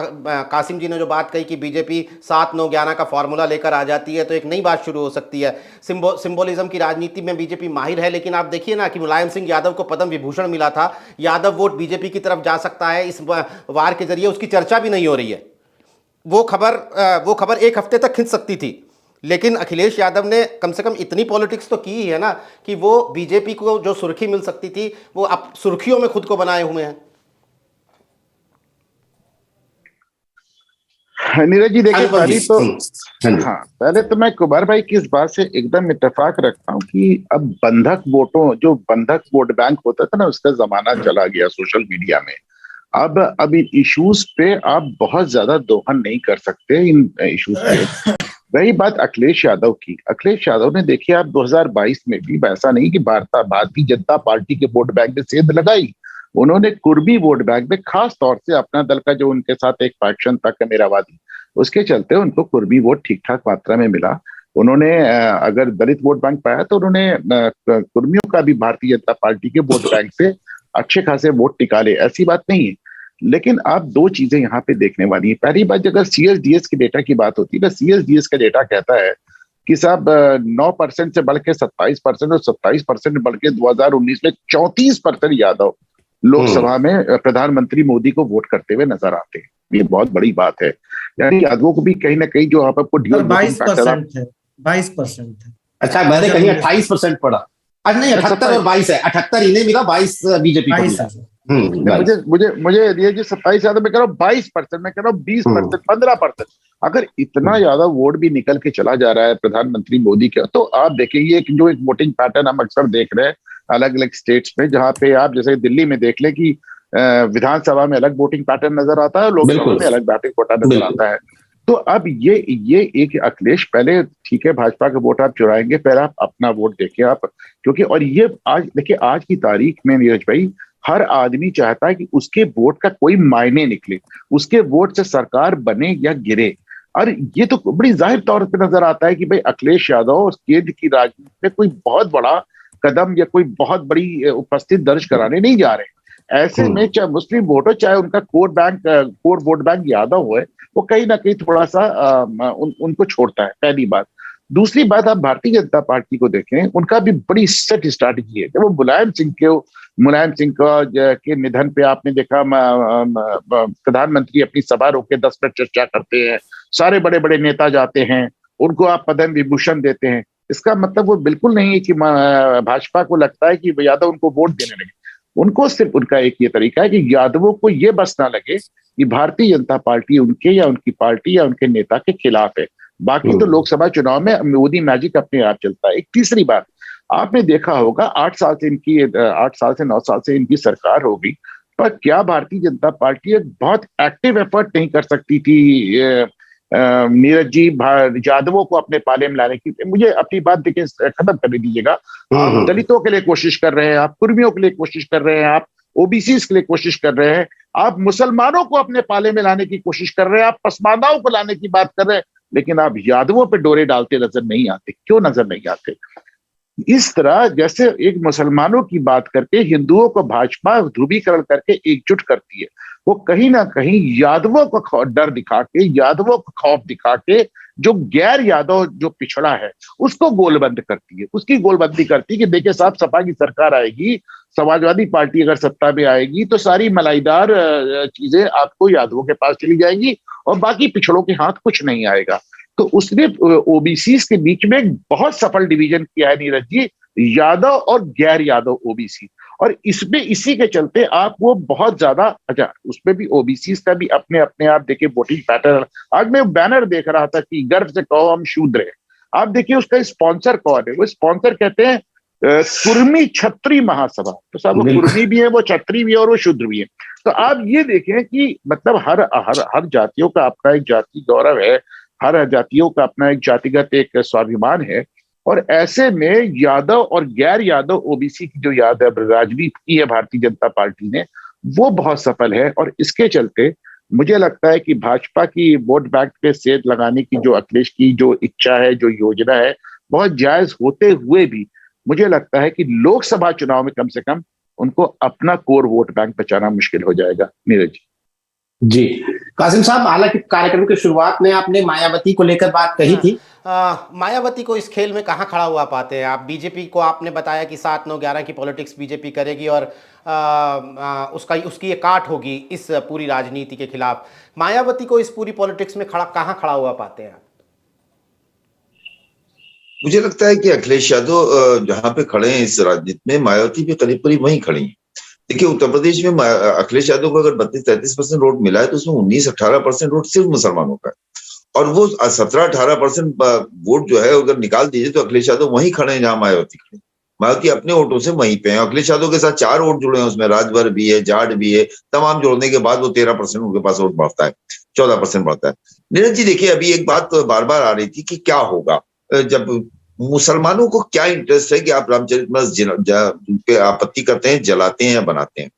कासिम जी ने जो बात कही कि बीजेपी 7-9-11 का फॉर्मूला लेकर आ जाती है तो एक नई बात शुरू हो सकती है। सिंबोलिज्म की राजनीति में बीजेपी माहिर है, लेकिन आप देखिए ना कि मुलायम सिंह यादव को पद्म विभूषण मिला था, यादव वोट बीजेपी की तरफ जा सकता है इस वार के जरिए, उसकी चर्चा भी नहीं हो रही है। वो खबर एक हफ्ते तक खिंच सकती थी, लेकिन अखिलेश यादव ने कम से कम इतनी पॉलिटिक्स तो की ही है ना कि वो बीजेपी को जो सुर्खी मिल सकती थी वो अब सुर्खियों में खुद को बनाए हुए हैं। नीरज जी देखिए, पहले तो मैं कुमार भाई की इस बात से एकदम इत्तेफाक रखता हूँ कि अब बंधक वोटों, जो बंधक वोट बैंक होता था ना, उसका जमाना चला गया सोशल मीडिया में। अब इन इश्यूज पे आप बहुत ज्यादा दोहन नहीं कर सकते इन इश्यूज पे। वही बात अखिलेश यादव की, अखिलेश यादव ने देखिए आप 2022 में भी ऐसा नहीं कि भारतीय जनता पार्टी के वोट बैंक में सेंध लगाई, उन्होंने कुर्मी वोट बैंक में खास तौर से अपना दल का जो उनके साथ एक फैक्शन था कमेरावादी, उसके चलते उनको कुर्मी वोट ठीक ठाक मात्रा में मिला। उन्होंने अगर दलित वोट बैंक पाया तो उन्होंने कुर्मियों का भी भारतीय जनता पार्टी के वोट बैंक से अच्छे खासे वोट निकाले, ऐसी बात नहीं है। लेकिन आप दो चीजें यहाँ पे देखने वाली है। पहली बात, अगर सीएसडीएस की डेटा की बात होती है ना, सीएसडीएस का डेटा कहता है कि साहब 9% से बढ़ के 27% और 27% बढ़ के 2019 में 34% यादव लोकसभा में प्रधानमंत्री मोदी को वोट करते हुए नजर आते हैं। ये बहुत बड़ी बात है, यानी यादवों को भी कहीं ना कहीं जो आपको 22% है, 22% है। अच्छा, मैंने कहीं 28% पढ़ा। अच्छा नहीं, 78 और 22 है, 78 इन्हें मिला, 22 बीजेपी को मिला। मुझे ये जो 27 यादव में कह रहा हूँ 22%, मैं कह रहा हूँ 20%, 15%। अगर इतना ज्यादा वोट भी निकल के चला जा रहा है प्रधानमंत्री मोदी का, तो आप देखिए जो एक वोटिंग पैटर्न हम अक्सर देख रहे हैं अलग अलग स्टेट्स में, जहाँ पे आप जैसे दिल्ली में देख ले कि विधानसभा में अलग वोटिंग पैटर्न नजर आता है, लोकसभा में अलग वोटिंग पैटर्न नजर आता है। तो अब ये एक अखिलेश, पहले ठीक है भाजपा का वोट आप चुराएंगे, पहले आप अपना वोट देखिए आप, क्योंकि और ये आज देखिए आज की तारीख में नीरज भाई हर आदमी चाहता है कि उसके वोट का कोई मायने निकले, उसके वोट से सरकार बने या गिरे। और ये तो बड़ी जाहिर तौर पे नजर आता है कि भाई अखिलेश यादव केंद्र की राजनीति में कोई बहुत बड़ा कदम या कोई बहुत बड़ी उपस्थिति दर्ज कराने नहीं जा रहे। ऐसे में चाहे मुस्लिम वोट हो, चाहे उनका कोर वोट बैंक यादव हो, वो कहीं ना कहीं थोड़ा सा उनको छोड़ता है, पहली बात। दूसरी बात, आप भारतीय जनता पार्टी को देखें, उनका भी बड़ी सेट स्ट्रैटेजी है। जब वो मुलायम सिंह के निधन पे आपने देखा प्रधानमंत्री अपनी सभा रोक के 10 मिनट चर्चा करते हैं, सारे बड़े बड़े नेता जाते हैं, उनको आप पद्म विभूषण देते हैं। इसका मतलब वो बिल्कुल नहीं है कि भाजपा को लगता है कि यादव उनको वोट देने लगे। उनको सिर्फ उनका एक ये तरीका है कि यादवों को ये बस ना लगे कि भारतीय जनता पार्टी उनके या उनकी पार्टी या उनके नेता के खिलाफ है, बाकी तो लोकसभा चुनाव में मोदी मैजिक अपने आप चलता है। एक तीसरी बात, आपने देखा होगा 8 साल से 9 साल से इनकी सरकार होगी, पर क्या भारतीय जनता पार्टी एक बहुत एक्टिव एफर्ट नहीं कर सकती थी नीरज जी यादवों को अपने पाले में लाने की? मुझे अपनी बात देखिए खत्म करने दीजिएगा। आप दलितों के लिए कोशिश कर रहे हैं, आप कुर्मियों के लिए कोशिश कर रहे हैं, आप ओबीसी के लिए कोशिश कर रहे हैं, आप मुसलमानों को अपने पाले में लाने की कोशिश कर रहे हैं, आप पसमानदाओं को लाने की बात कर रहे हैं, लेकिन आप यादवों पे डोरे डालते नजर नहीं आते। क्यों नजर नहीं आते? इस तरह जैसे एक मुसलमानों की बात करके हिंदुओं को भाजपा ध्रुवीकरण करके एकजुट करती है, वो कहीं ना कहीं यादवों को डर दिखा के, यादवों को खौफ दिखा के, जो गैर यादव जो पिछड़ा है उसको गोलबंद करती है, उसकी गोलबंदी करती है कि देखिए साहब, सपा की सरकार आएगी, समाजवादी पार्टी अगर सत्ता में आएगी तो सारी मलाईदार चीजें आपको यादवों के पास चली जाएंगी और बाकी पिछड़ों के हाथ कुछ नहीं आएगा। तो उसने ओबीसी के बीच में एक बहुत सफल डिवीजन किया है नीरज जी, यादव और गैर यादव ओबीसी। और इसमें इसी के चलते आप वो बहुत ज्यादा, अच्छा उसमें भी ओबीसी का भी अपने आप देखिए वोटिंग पैटर्न। आज मैं बैनर देख रहा था कि गर्व से कहो हम शूद्र हैं। आप देखिए उसका स्पॉन्सर कौन है? वो स्पॉन्सर कहते हैं कुर्मी क्षत्रिय महासभा। तो साहब वो कुर्मी भी है, वो क्षत्रिय भी है और वो शूद्र भी है। तो आप ये देखें कि मतलब हर हर हर जातियों का अपना एक जाति गौरव है, हर जातियों का अपना एक जातिगत एक स्वाभिमान है। और ऐसे में यादव और गैर यादव ओबीसी की जो यादव राजनीति की है भारतीय जनता पार्टी ने, वो बहुत सफल है। और इसके चलते मुझे लगता है कि भाजपा की वोट बैंक पे सेंध लगाने की जो अखिलेश की जो इच्छा है, जो योजना है, बहुत जायज होते हुए भी मुझे लगता है कि लोकसभा चुनाव में कम से कम उनको अपना कोर वोट बैंक बचाना मुश्किल हो जाएगा। नीरज जी, कासिम साहब, हालांकि कार्यक्रम की शुरुआत में आपने मायावती को लेकर बात कही थी, मायावती को इस खेल में कहाँ खड़ा हुआ पाते हैं आप? बीजेपी को आपने बताया कि 7, 9, 11 की पॉलिटिक्स बीजेपी करेगी और उसकी एक काट होगी इस पूरी राजनीति के खिलाफ। मायावती को इस पूरी पॉलिटिक्स में कहाँ खड़ा हुआ पाते हैं आप? मुझे लगता है कि अखिलेश यादव जहां पे खड़े हैं इस राजनीति में, मायावती भी करीब करीब वहीं खड़ी हैं। देखिए, उत्तर प्रदेश में अखिलेश यादव को अगर 32-33% वोट मिला है तो उसमें 19-18% वोट सिर्फ मुसलमानों का है, और वो 17-18% वोट जो है अगर निकाल दीजिए तो अखिलेश यादव वहीं खड़े हैं जहां मायावती खड़े। मायावती अपने वोटों से वहीं पे है। अखिलेश यादव के साथ 4 वोट जुड़े हैं, उसमें राजभर भी है, जाट भी है, तमाम जोड़ने के बाद वो 13% उनके पास वोट बढ़ता है, 14% बढ़ता है। नीरज जी, देखिए, अभी एक बात तो बार बार आ रही थी कि क्या होगा जब मुसलमानों को क्या इंटरेस्ट है कि आप रामचरितमानस पे आपत्ति करते हैं, जलाते हैं या बनाते हैं।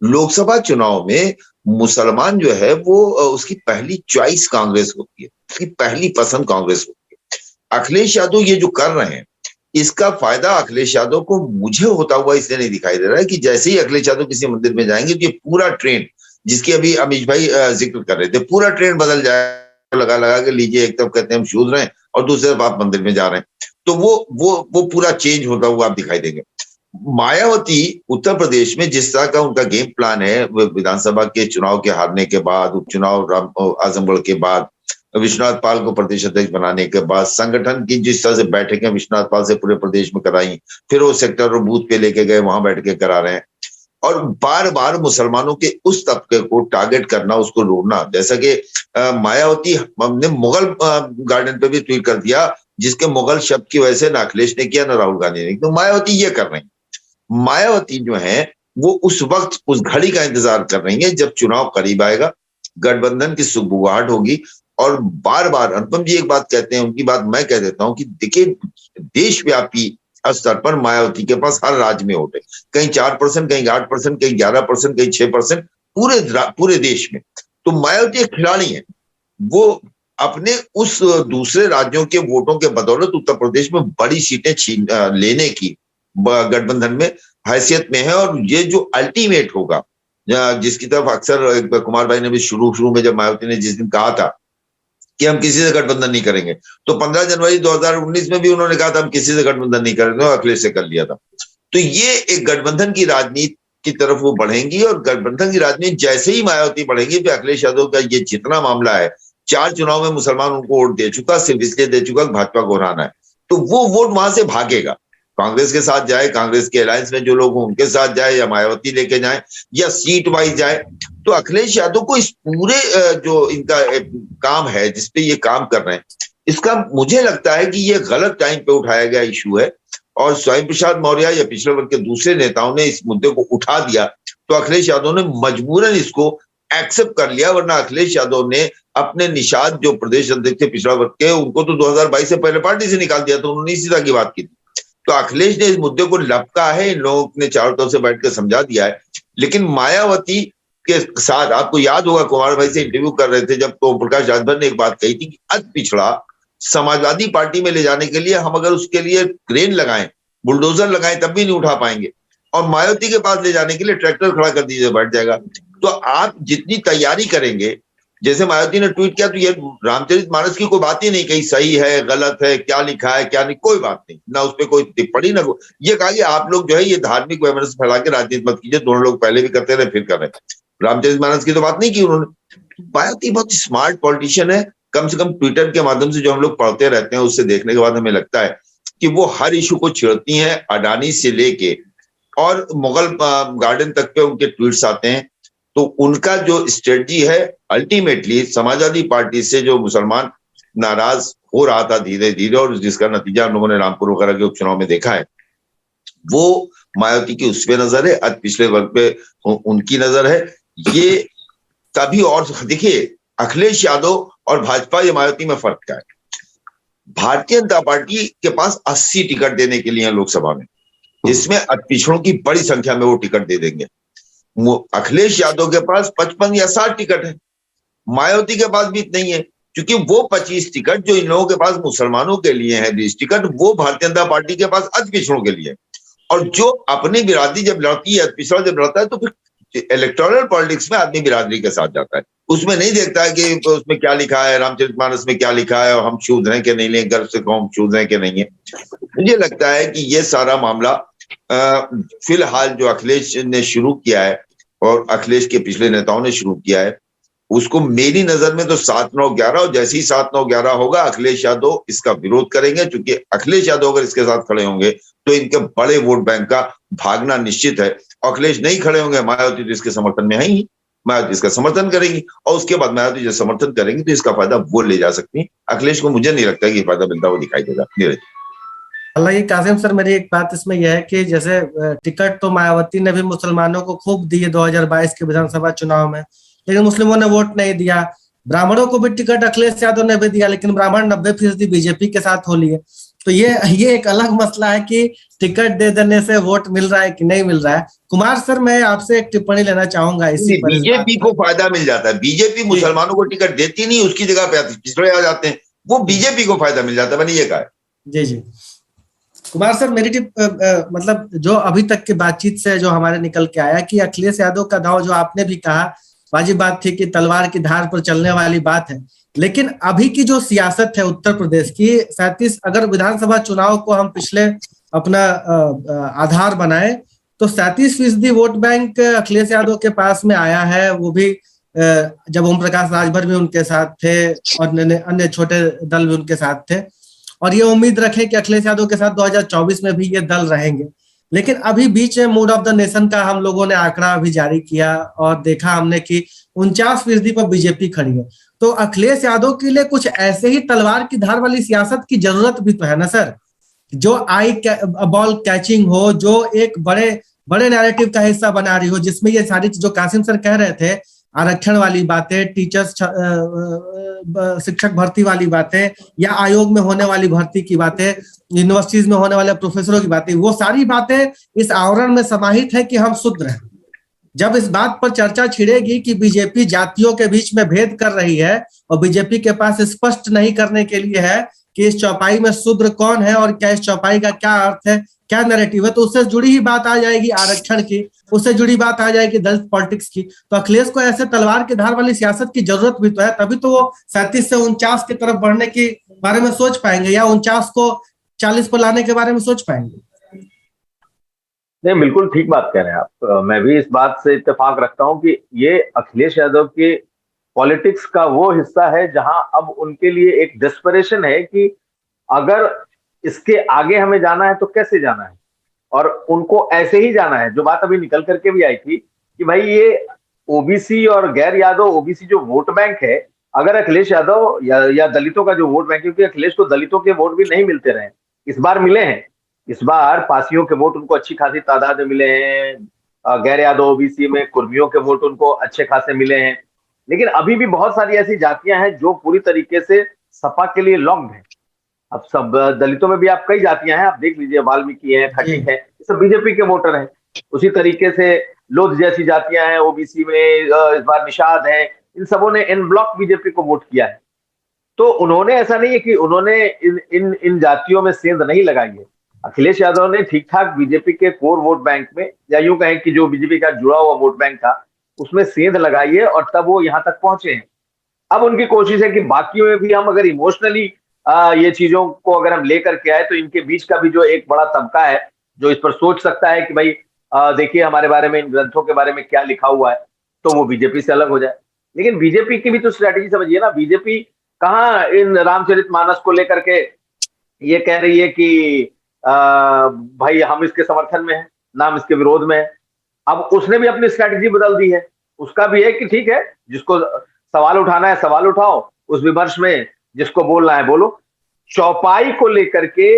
लोकसभा चुनाव में मुसलमान जो है वो उसकी पहली चॉइस कांग्रेस होती है, उसकी पहली पसंद कांग्रेस होती है। अखिलेश यादव ये जो कर रहे हैं, इसका फायदा अखिलेश यादव को मुझे होता हुआ इसलिए नहीं दिखाई दे रहा है कि जैसे ही अखिलेश यादव किसी मंदिर में जाएंगे तो ये पूरा ट्रेंड, जिसकी अभी अमीश भाई जिक्र कर रहे थे, पूरा ट्रेंड बदल जाएगा। लगा के लीजिए, एक तरफ कहते हैं हम शूद्र हैं और दूसरी तरफ आप मंदिर में जा रहे हैं, तो वो पूरा चेंज होता हुआ आप दिखाई देंगे। मायावती उत्तर प्रदेश में जिस तरह का उनका गेम प्लान है, विधानसभा के चुनाव के हारने के बाद, उपचुनाव आजमगढ़ के बाद, विश्वनाथ पाल को प्रदेश अध्यक्ष बनाने के बाद, संगठन की जिस तरह से बैठकें विश्वनाथ पाल से पूरे प्रदेश में कराई, फिर वो सेक्टर और बूथ पे लेके गए, वहां बैठकें करा रहे हैं, और बार बार मुसलमानों के उस तबके को टारगेट करना, उसको ढूंढना। जैसा कि मायावती ने मुगल गार्डन पे भी ट्वीट कर दिया, जिसके मुगल शब्द की वजह से ना अखिलेश ने किया ना राहुल गांधी ने, तो मायावती ये कर रही है। मायावती जो है वो उस वक्त, उस घड़ी का इंतजार कर रही है जब चुनाव करीब आएगा, गठबंधन की सुगबुगाहट होगी। और बार बार अनुपम जी एक बात कहते हैं, उनकी बात मैं कह देता हूं कि देखिए, देशव्यापी स्तर पर मायावती के पास हर राज्य में वोट है, कहीं 4%, कहीं 8%, कहीं 11%, कहीं 6%, पूरे देश में। तो मायावती एक खिलाड़ी है, वो अपने उस दूसरे राज्यों के वोटों के बदौलत उत्तर प्रदेश में बड़ी सीटें लेने की गठबंधन में हैसियत में है। और ये जो अल्टीमेट होगा, जिसकी तरफ अक्सर कुमार भाई ने भी शुरू में, जब मायावती ने जिस दिन कहा था कि हम किसी से गठबंधन नहीं करेंगे, तो 15 जनवरी 2019 में भी उन्होंने कहा था हम किसी से गठबंधन नहीं करेंगे, और अखिलेश से कर लिया था। तो ये एक गठबंधन की राजनीति की तरफ वो बढ़ेंगी, और गठबंधन की राजनीति जैसे ही मायावती बढ़ेंगी तो अखिलेश यादव का ये जितना मामला है, 4 चुनाव में मुसलमान उनको वोट दे चुका, सिर्फ इसलिए दे चुका कि भाजपा को हराना है, तो वो वोट वहां से भागेगा। कांग्रेस के साथ जाए, कांग्रेस के अलायंस में जो लोग हों उनके साथ जाए, या मायावती लेके जाए, या सीट वाइज जाए, तो अखिलेश यादव को इस पूरे जो इनका काम है, जिसपे ये काम कर रहे हैं, इसका मुझे लगता है कि ये गलत टाइम पे उठाया गया इशू है। और स्वयं प्रसाद मौर्य या पिछड़े वर्ग के दूसरे नेताओं ने इस मुद्दे को उठा दिया, तो अखिलेश यादव ने मजबूरन इसको एक्सेप्ट कर लिया। वरना अखिलेश यादव ने अपने निषाद जो प्रदेश अध्यक्ष थे पिछड़ा वर्ग के, उनको तो 2022 से पहले पार्टी से निकाल दिया, तो उन्होंने इसी तरह की बात की थी। तो अखिलेश ने इस मुद्दे को लपका है, इन लोगों ने चारों तरफ से बैठ कर समझा दिया है। लेकिन मायावती के साथ, आपको याद होगा कुमार भाई से इंटरव्यू कर रहे थे जब, तो प्रकाश राजभर ने एक बात कही थी कि अति पिछड़ा समाजवादी पार्टी में ले जाने के लिए हम अगर उसके लिए क्रेन लगाएं, बुलडोजर लगाएं, तब भी नहीं उठा पाएंगे, और मायावती के पास ले जाने के लिए ट्रैक्टर खड़ा कर दीजिए, बैठ जाएगा। तो आप जितनी तैयारी करेंगे, जैसे मायावती ने ट्वीट किया, तो ये रामचरितमानस की कोई बात ही नहीं कही, सही है गलत है, क्या लिखा है क्या नहीं, कोई बात नहीं, ना उस पर कोई टिप्पणी, ना ये कहा कि आप लोग जो है ये धार्मिक वैमनस्य फैला के राजनीति मत कीजिए। दोनों लोग पहले भी करते रहे, फिर कर रहे। रामचरितमानस की तो बात नहीं की उन्होंने। मायावती बहुत स्मार्ट पॉलिटिशियन है, कम से कम ट्विटर के माध्यम से जो हम लोग पढ़ते रहते हैं, उससे देखने के बाद हमें लगता है कि वो हर इशू को छेड़ती हैं, अडानी से लेके और मुगल गार्डन तक पे उनके ट्वीट्स आते हैं। तो उनका जो स्ट्रेटजी है, अल्टीमेटली समाजवादी पार्टी से जो मुसलमान नाराज हो रहा था धीरे धीरे, और जिसका नतीजा हम लोगों ने रामपुर वगैरह के उपचुनाव में देखा है, वो मायावती की उस पे नजर है, पिछले वर्ग पे उनकी नजर है। ये तभी, और देखिए अखिलेश यादव और भाजपा या मायावती में फर्क क्या है? भारतीय जनता पार्टी के पास 80 टिकट देने के लिए लोकसभा में, जिसमें पिछड़ों की बड़ी संख्या में वो टिकट दे देंगे। अखिलेश यादव के पास 55 या 60 टिकट है, मायावती के पास भी इतना ही है, क्योंकि वो 25 टिकट जो इन लोगों के पास मुसलमानों के लिए है, 20 टिकट वो भारतीय जनता पार्टी के पास अति पिछड़ों के लिए। और जो अपनी बिरादरी जब लड़ती है, पिछड़ा जब लड़ता है, तो फिर इलेक्टोरल पॉलिटिक्स में आदमी बिरादरी के साथ जाता है, उसमें नहीं देखता है कि उसमें क्या लिखा है, रामचरितमानस में क्या लिखा है, और हम शूद्र हैं कि नहीं है, गर्व से कौन शूद्र हैं कि नहीं है। मुझे लगता है कि ये सारा मामला फिलहाल जो अखिलेश ने शुरू किया है और अखिलेश के पिछले नेताओं ने शुरू किया है, उसको मेरी नजर में तो 7-9-11, और जैसे ही 7-9-11 होगा अखिलेश यादव इसका विरोध करेंगे, क्योंकि अखिलेश यादव अगर इसके साथ खड़े होंगे तो इनके बड़े वोट बैंक का भागना निश्चित है। अखिलेश नहीं खड़े होंगे, मायावती तो इसके समर्थन में है ही, मायावती इसका समर्थन करेंगी, और उसके बाद मायावती जो समर्थन करेंगी तो इसका फायदा वो ले जा सकती है। अखिलेश को मुझे नहीं लगता कि फायदा मिलता वो दिखाई देगा। नीरज, हालांकि कासिम सर, मेरी एक बात इसमें यह है कि जैसे टिकट तो मायावती ने भी मुसलमानों को खूब दिए 2022 के विधानसभा चुनाव में, लेकिन मुस्लिमों ने वोट नहीं दिया। ब्राह्मणों को भी टिकट अखिलेश यादव ने भी दिया, लेकिन ब्राह्मण 90% बीजेपी के साथ हो लिए। तो ये एक अलग मसला है कि टिकट दे देने से वोट मिल रहा है कि नहीं मिल रहा है। कुमार सर, मैं आपसे एक टिप्पणी लेना चाहूंगा इसी पर। बीजेपी को फायदा मिल जाता है, बीजेपी मुसलमानों को टिकट देती नहीं, उसकी जगह पे पिछड़े आ जाते हैं, वो बीजेपी को फायदा मिल जाता है, मैंने ये कहा है। जी जी कुमार सर, मेरी मतलब जो अभी तक की बातचीत से जो हमारे निकल के आया कि अखिलेश यादव का दांव, जो आपने भी कहा, वाजिब बात थी कि तलवार की धार पर चलने वाली बात है, लेकिन अभी की जो सियासत है उत्तर प्रदेश की 37, अगर विधानसभा चुनाव को हम पिछले अपना आधार बनाए तो 37% वोट बैंक अखिलेश यादव के पास में आया है। वो भी जब ओम प्रकाश राजभर भी उनके साथ थे और अन्य छोटे दल भी उनके साथ थे, और ये उम्मीद रखें कि अखिलेश यादव के साथ 2024 में भी ये दल रहेंगे। लेकिन अभी बीच में मूड ऑफ द नेशन का हम लोगों ने आंकड़ा अभी जारी किया और देखा हमने कि 49% पर बीजेपी खड़ी है। तो अखिलेश यादव के लिए कुछ ऐसे ही तलवार की धार वाली सियासत की जरूरत भी तो है ना सर, जो बॉल कैचिंग हो, जो एक बड़े नैरेटिव का हिस्सा बना रही हो, जिसमें ये सारी जो कासिम सर कह रहे थे, आरक्षण वाली बातें, टीचर्स शिक्षक भर्ती वाली बातें, या आयोग में होने वाली भर्ती की बातें, यूनिवर्सिटीज में होने वाले प्रोफेसरों की बातें, वो सारी बातें इस आवरण में समाहित है कि हम शूद्र हैं। जब इस बात पर चर्चा छिड़ेगी कि बीजेपी जातियों के बीच में भेद कर रही है और बीजेपी के पास स्पष्ट नहीं करने के लिए है कि इस चौपाई में शूद्र कौन है और क्या इस चौपाई का क्या अर्थ है, क्या नैरेटिव है, तो उससे जुड़ी ही बात आ जाएगी आरक्षण की, उससे जुड़ी बात आ जाएगी दलित पॉलिटिक्स की। तो अखिलेश को ऐसे तलवार की धार वाली सियासत की जरूरत भी तो है, तभी तो वो 37 से 49 की तरफ बढ़ने के बारे में सोच पाएंगे, या 49 को 40 पर लाने के बारे में सोच पाएंगे। नहीं, बिल्कुल ठीक बात कह रहे हैं आप। मैं भी इस बात से इत्तेफाक रखता हूं कि ये अखिलेश यादव के पॉलिटिक्स का वो हिस्सा है जहां अब उनके लिए एक डेस्परेशन है कि अगर इसके आगे हमें जाना है तो कैसे जाना है, और उनको ऐसे ही जाना है। जो बात अभी निकल करके भी आई थी कि भाई ये ओबीसी और गैर यादव ओबीसी जो वोट बैंक है, अगर अखिलेश यादव या दलितों का जो वोट बैंक, क्योंकि अखिलेश को दलितों के वोट भी नहीं मिलते रहे, इस बार मिले हैं, इस बार पासियों के वोट उनको अच्छी खासी तादाद में मिले हैं, गैर यादव ओबीसी में कुर्मियों के वोट उनको अच्छे खासे मिले हैं, लेकिन अभी भी बहुत सारी ऐसी जातियां हैं जो पूरी तरीके से सपा के लिए लॉक्ड है। अब सब दलितों में भी आप कई जातियां हैं, आप देख लीजिए, वाल्मीकि हैं, खटीक हैं, ये सब बीजेपी के वोटर हैं। उसी तरीके से लोध जैसी जातियां हैं ओबीसी में, इस बार निषाद हैं, इन सबों ने इन ब्लॉक बीजेपी को वोट किया है। तो उन्होंने, ऐसा नहीं है कि उन्होंने इन जातियों में सेंध नहीं लगाई है। अखिलेश यादव ने ठीक ठाक बीजेपी के कोर वोट बैंक में, या यूं कहें कि जो बीजेपी का जुड़ा हुआ वोट बैंक था उसमें सेंध लगाई है, और तब वो यहां तक पहुंचे हैं। अब उनकी कोशिश है कि बाकी में भी हम अगर इमोशनली ये चीजों को अगर हम लेकर के आए तो इनके बीच का भी जो एक बड़ा तबका है जो इस पर सोच सकता है कि भाई देखिए हमारे बारे में, इन ग्रंथों के बारे में क्या लिखा हुआ है, तो वो बीजेपी से अलग हो जाए। लेकिन बीजेपी की भी तो स्ट्रैटेजी समझिए ना, बीजेपी कहाँ इन रामचरितमानस को लेकर के ये कह रही है कि भाई हम इसके समर्थन में हैं, नाम इसके विरोध में है। अब उसने भी अपनी स्ट्रैटेजी बदल दी है, उसका भी है कि ठीक है, जिसको सवाल उठाना है सवाल उठाओ, उस विमर्श में जिसको बोलना है बोलो। चौपाई को लेकर के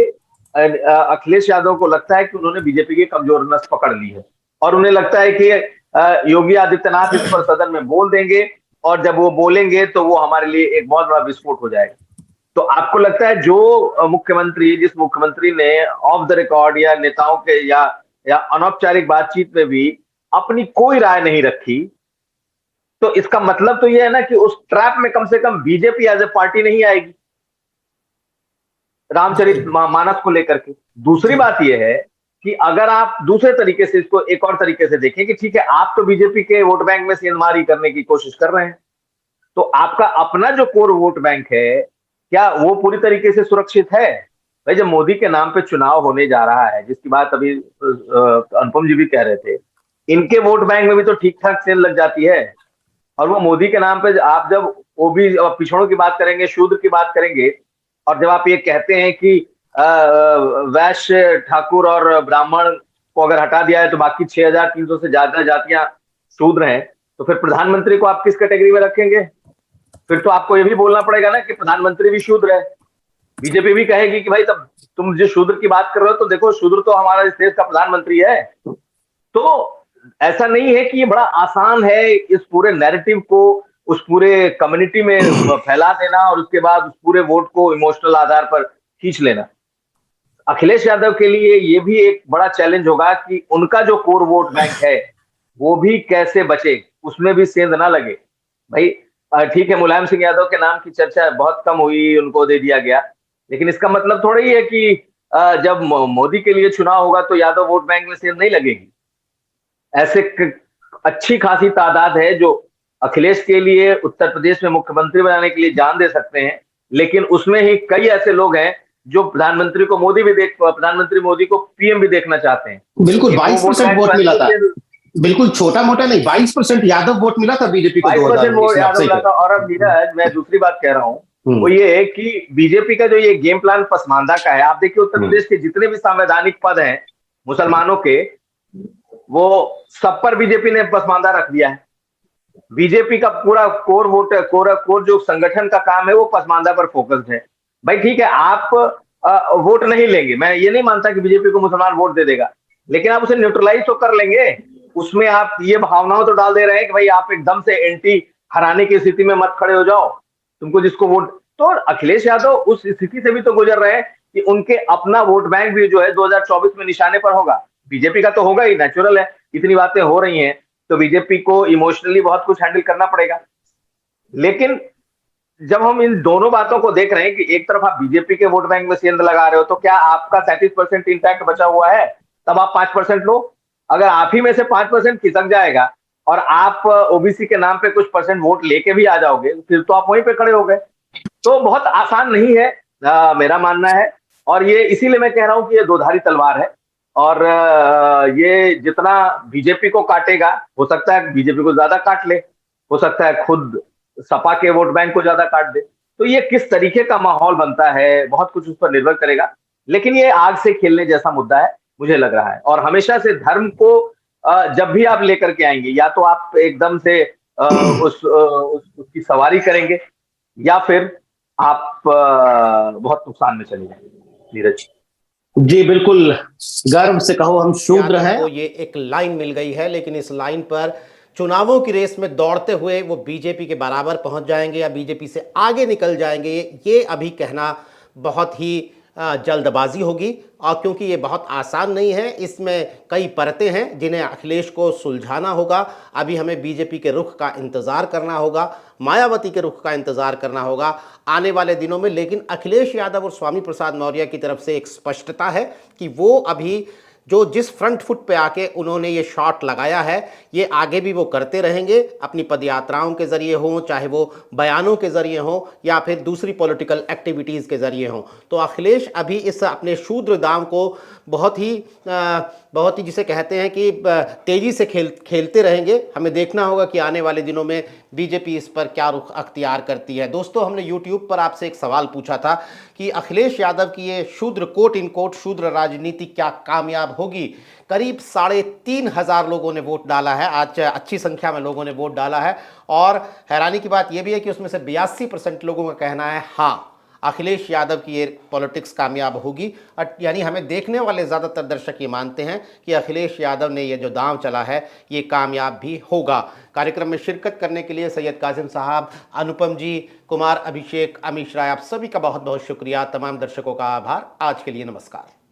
अखिलेश यादव को लगता है कि उन्होंने बीजेपी की कमजोर नस पकड़ ली है, और उन्हें लगता है कि योगी आदित्यनाथ इस पर सदन में बोल देंगे, और जब वो बोलेंगे तो वो हमारे लिए एक बहुत बड़ा विस्फोट हो जाएगा। तो आपको लगता है जिस मुख्यमंत्री ने ऑफ द रिकॉर्ड या नेताओं के या अनौपचारिक बातचीत में भी अपनी कोई राय नहीं रखी, तो इसका मतलब तो यह है ना कि उस ट्रैप में कम से कम बीजेपी एज ए पार्टी नहीं आएगी रामचरित मानस को लेकर के। दूसरी बात यह है कि अगर आप दूसरे तरीके से इसको एक और तरीके से देखें कि ठीक है, आप तो बीजेपी के वोट बैंक में सेंधमारी करने की कोशिश कर रहे हैं, तो आपका अपना जो कोर वोट बैंक है, क्या वो पूरी तरीके से सुरक्षित है? भाई, जब मोदी के नाम पे चुनाव होने जा रहा है, जिसकी बात अभी अनुपम जी भी कह रहे थे, इनके वोट बैंक में भी तो ठीक ठाक सेल लग जाती है। और वो मोदी के नाम पे आप जब पिछड़ों की बात करेंगे, शूद्र की बात करेंगे, और जब आप ये कहते हैं कि वैश्य, ठाकुर और ब्राह्मण को अगर हटा दिया है तो बाकी 6,300 से ज्यादा जातियां शूद्र हैं, तो फिर प्रधानमंत्री को आप किस कैटेगरी में रखेंगे? फिर तो आपको ये भी बोलना पड़ेगा ना कि प्रधानमंत्री भी शूद्र है। बीजेपी भी कहेगी कि भाई, तब तुम जो शूद्र की बात कर रहे हो तो देखो, शूद्र तो हमारा इस देश का प्रधानमंत्री है। तो ऐसा नहीं है कि ये बड़ा आसान है इस पूरे नैरेटिव को उस पूरे कम्युनिटी में फैला देना और उसके बाद उस पूरे वोट को इमोशनल आधार पर खींच लेना। अखिलेश यादव के लिए ये भी एक बड़ा चैलेंज होगा कि उनका जो कोर वोट बैंक है वो भी कैसे बचे, उसमें भी सेंध ना लगे। भाई ठीक है, मुलायम सिंह यादव के नाम की चर्चा बहुत कम हुई, उनको दे दिया गया, लेकिन इसका मतलब थोड़ा ही है कि जब मोदी के लिए चुनाव होगा तो यादव वोट बैंक में सेंध नहीं लगेगी। ऐसे अच्छी खासी तादाद है जो अखिलेश के लिए उत्तर प्रदेश में मुख्यमंत्री बनाने के लिए जान दे सकते हैं, लेकिन उसमें ही कई ऐसे लोग हैं जो प्रधानमंत्री मोदी को पीएम भी देखना चाहते हैं। बिल्कुल 22% वोट मिला था, बिल्कुल छोटा मोटा नहीं, 22% यादव वोट मिला था बीजेपी को। 22% वोट यादव मिला था। और अब नीरज, मैं दूसरी बात कह रहा हूँ, वो ये है कि बीजेपी का जो ये गेम प्लान पसमानदा का है, आप देखिए उत्तर प्रदेश के जितने भी संवैधानिक पद हैं मुसलमानों के, वो सब पर बीजेपी ने पसमानदा रख दिया है। बीजेपी का पूरा कोर जो संगठन का काम है वो पसमानदा पर फोकस्ड है। भाई ठीक है, आप वोट नहीं लेंगे, मैं ये नहीं मानता कि बीजेपी को मुसलमान वोट दे देगा, लेकिन आप उसे न्यूट्रलाइज तो कर लेंगे। उसमें आप ये भावनाओं तो डाल दे रहे हैं कि भाई आप एकदम से एंटी हराने की स्थिति में मत खड़े हो जाओ, तुमको जिसको वोट। तो अखिलेश यादव उस स्थिति से भी तो गुजर रहे हैं कि उनके अपना वोट बैंक भी जो है 2024 में निशाने पर होगा। बीजेपी का तो होगा ही, नेचुरल है, इतनी बातें हो रही हैं तो बीजेपी को इमोशनली बहुत कुछ हैंडल करना पड़ेगा। लेकिन जब हम इन दोनों बातों को देख रहे हैं कि एक तरफ आप बीजेपी के वोट बैंक में सेंध लगा रहे हो, तो क्या आपका 37% इंटैक्ट बचा हुआ है? तब आप 5% लो। अगर आप ही में से 5% खिसक जाएगा और आप ओबीसी के नाम पे कुछ परसेंट वोट लेके भी आ जाओगे, फिर तो आप वहीं पे खड़े हो गए। तो बहुत आसान नहीं है, मेरा मानना है। और ये इसीलिए मैं कह रहा हूं कि ये दोधारी तलवार है, और ये जितना बीजेपी को काटेगा, हो सकता है बीजेपी को ज्यादा काट ले, हो सकता है खुद सपा के वोट बैंक को ज्यादा काट दे। तो ये किस तरीके का माहौल बनता है, बहुत कुछ उस पर निर्भर करेगा। लेकिन ये आग से खेलने जैसा मुद्दा है, मुझे लग रहा है। और हमेशा से धर्म को जब भी आप लेकर के आएंगे, या तो आप एकदम से उसकी सवारी करेंगे, या फिर आप बहुत नुकसान में चले जाएंगे। नीरज जी बिल्कुल, गर्व से कहो हम शूद्र हैं। तो ये एक लाइन मिल गई है, लेकिन इस लाइन पर चुनावों की रेस में दौड़ते हुए वो बीजेपी के बराबर पहुंच जाएंगे या बीजेपी से आगे निकल जाएंगे, ये अभी कहना बहुत ही जल्दबाजी होगी। और क्योंकि ये बहुत आसान नहीं है, इसमें कई परतें हैं जिन्हें अखिलेश को सुलझाना होगा। अभी हमें बीजेपी के रुख का इंतज़ार करना होगा, मायावती के रुख का इंतज़ार करना होगा आने वाले दिनों में। लेकिन अखिलेश यादव और स्वामी प्रसाद मौर्य की तरफ से एक स्पष्टता है कि वो अभी जो जिस फ्रंट फुट पे आके उन्होंने ये शॉट लगाया है, ये आगे भी वो करते रहेंगे, अपनी पदयात्राओं के ज़रिए हों, चाहे वो बयानों के ज़रिए हों, या फिर दूसरी पॉलिटिकल एक्टिविटीज़ के ज़रिए हों। तो अखिलेश अभी इस अपने शूद्र दांव को बहुत ही जिसे कहते हैं कि तेज़ी से खेलते रहेंगे। हमें देखना होगा कि आने वाले दिनों में बीजेपी इस पर क्या रुख अख्तियार करती है। दोस्तों, हमने यूट्यूब पर आपसे एक सवाल पूछा था कि अखिलेश यादव की ये शूद्र कोट इन कोट शूद्र राजनीति क्या कामयाब होगी। करीब 3,500 लोगों ने वोट डाला है, आज अच्छी संख्या में लोगों ने वोट डाला है। और हैरानी की बात यह भी है कि उसमें से 82% लोगों का कहना है हाँ, अखिलेश यादव की ये पॉलिटिक्स कामयाब होगी। यानी हमें देखने वाले ज़्यादातर दर्शक ये मानते हैं कि अखिलेश यादव ने ये जो दांव चला है ये कामयाब भी होगा। कार्यक्रम में शिरकत करने के लिए सैयद कासिम साहब, अनुपम जी, कुमार अभिषेक, अमीश राय, आप सभी का बहुत बहुत शुक्रिया। तमाम दर्शकों का आभार। आज के लिए नमस्कार।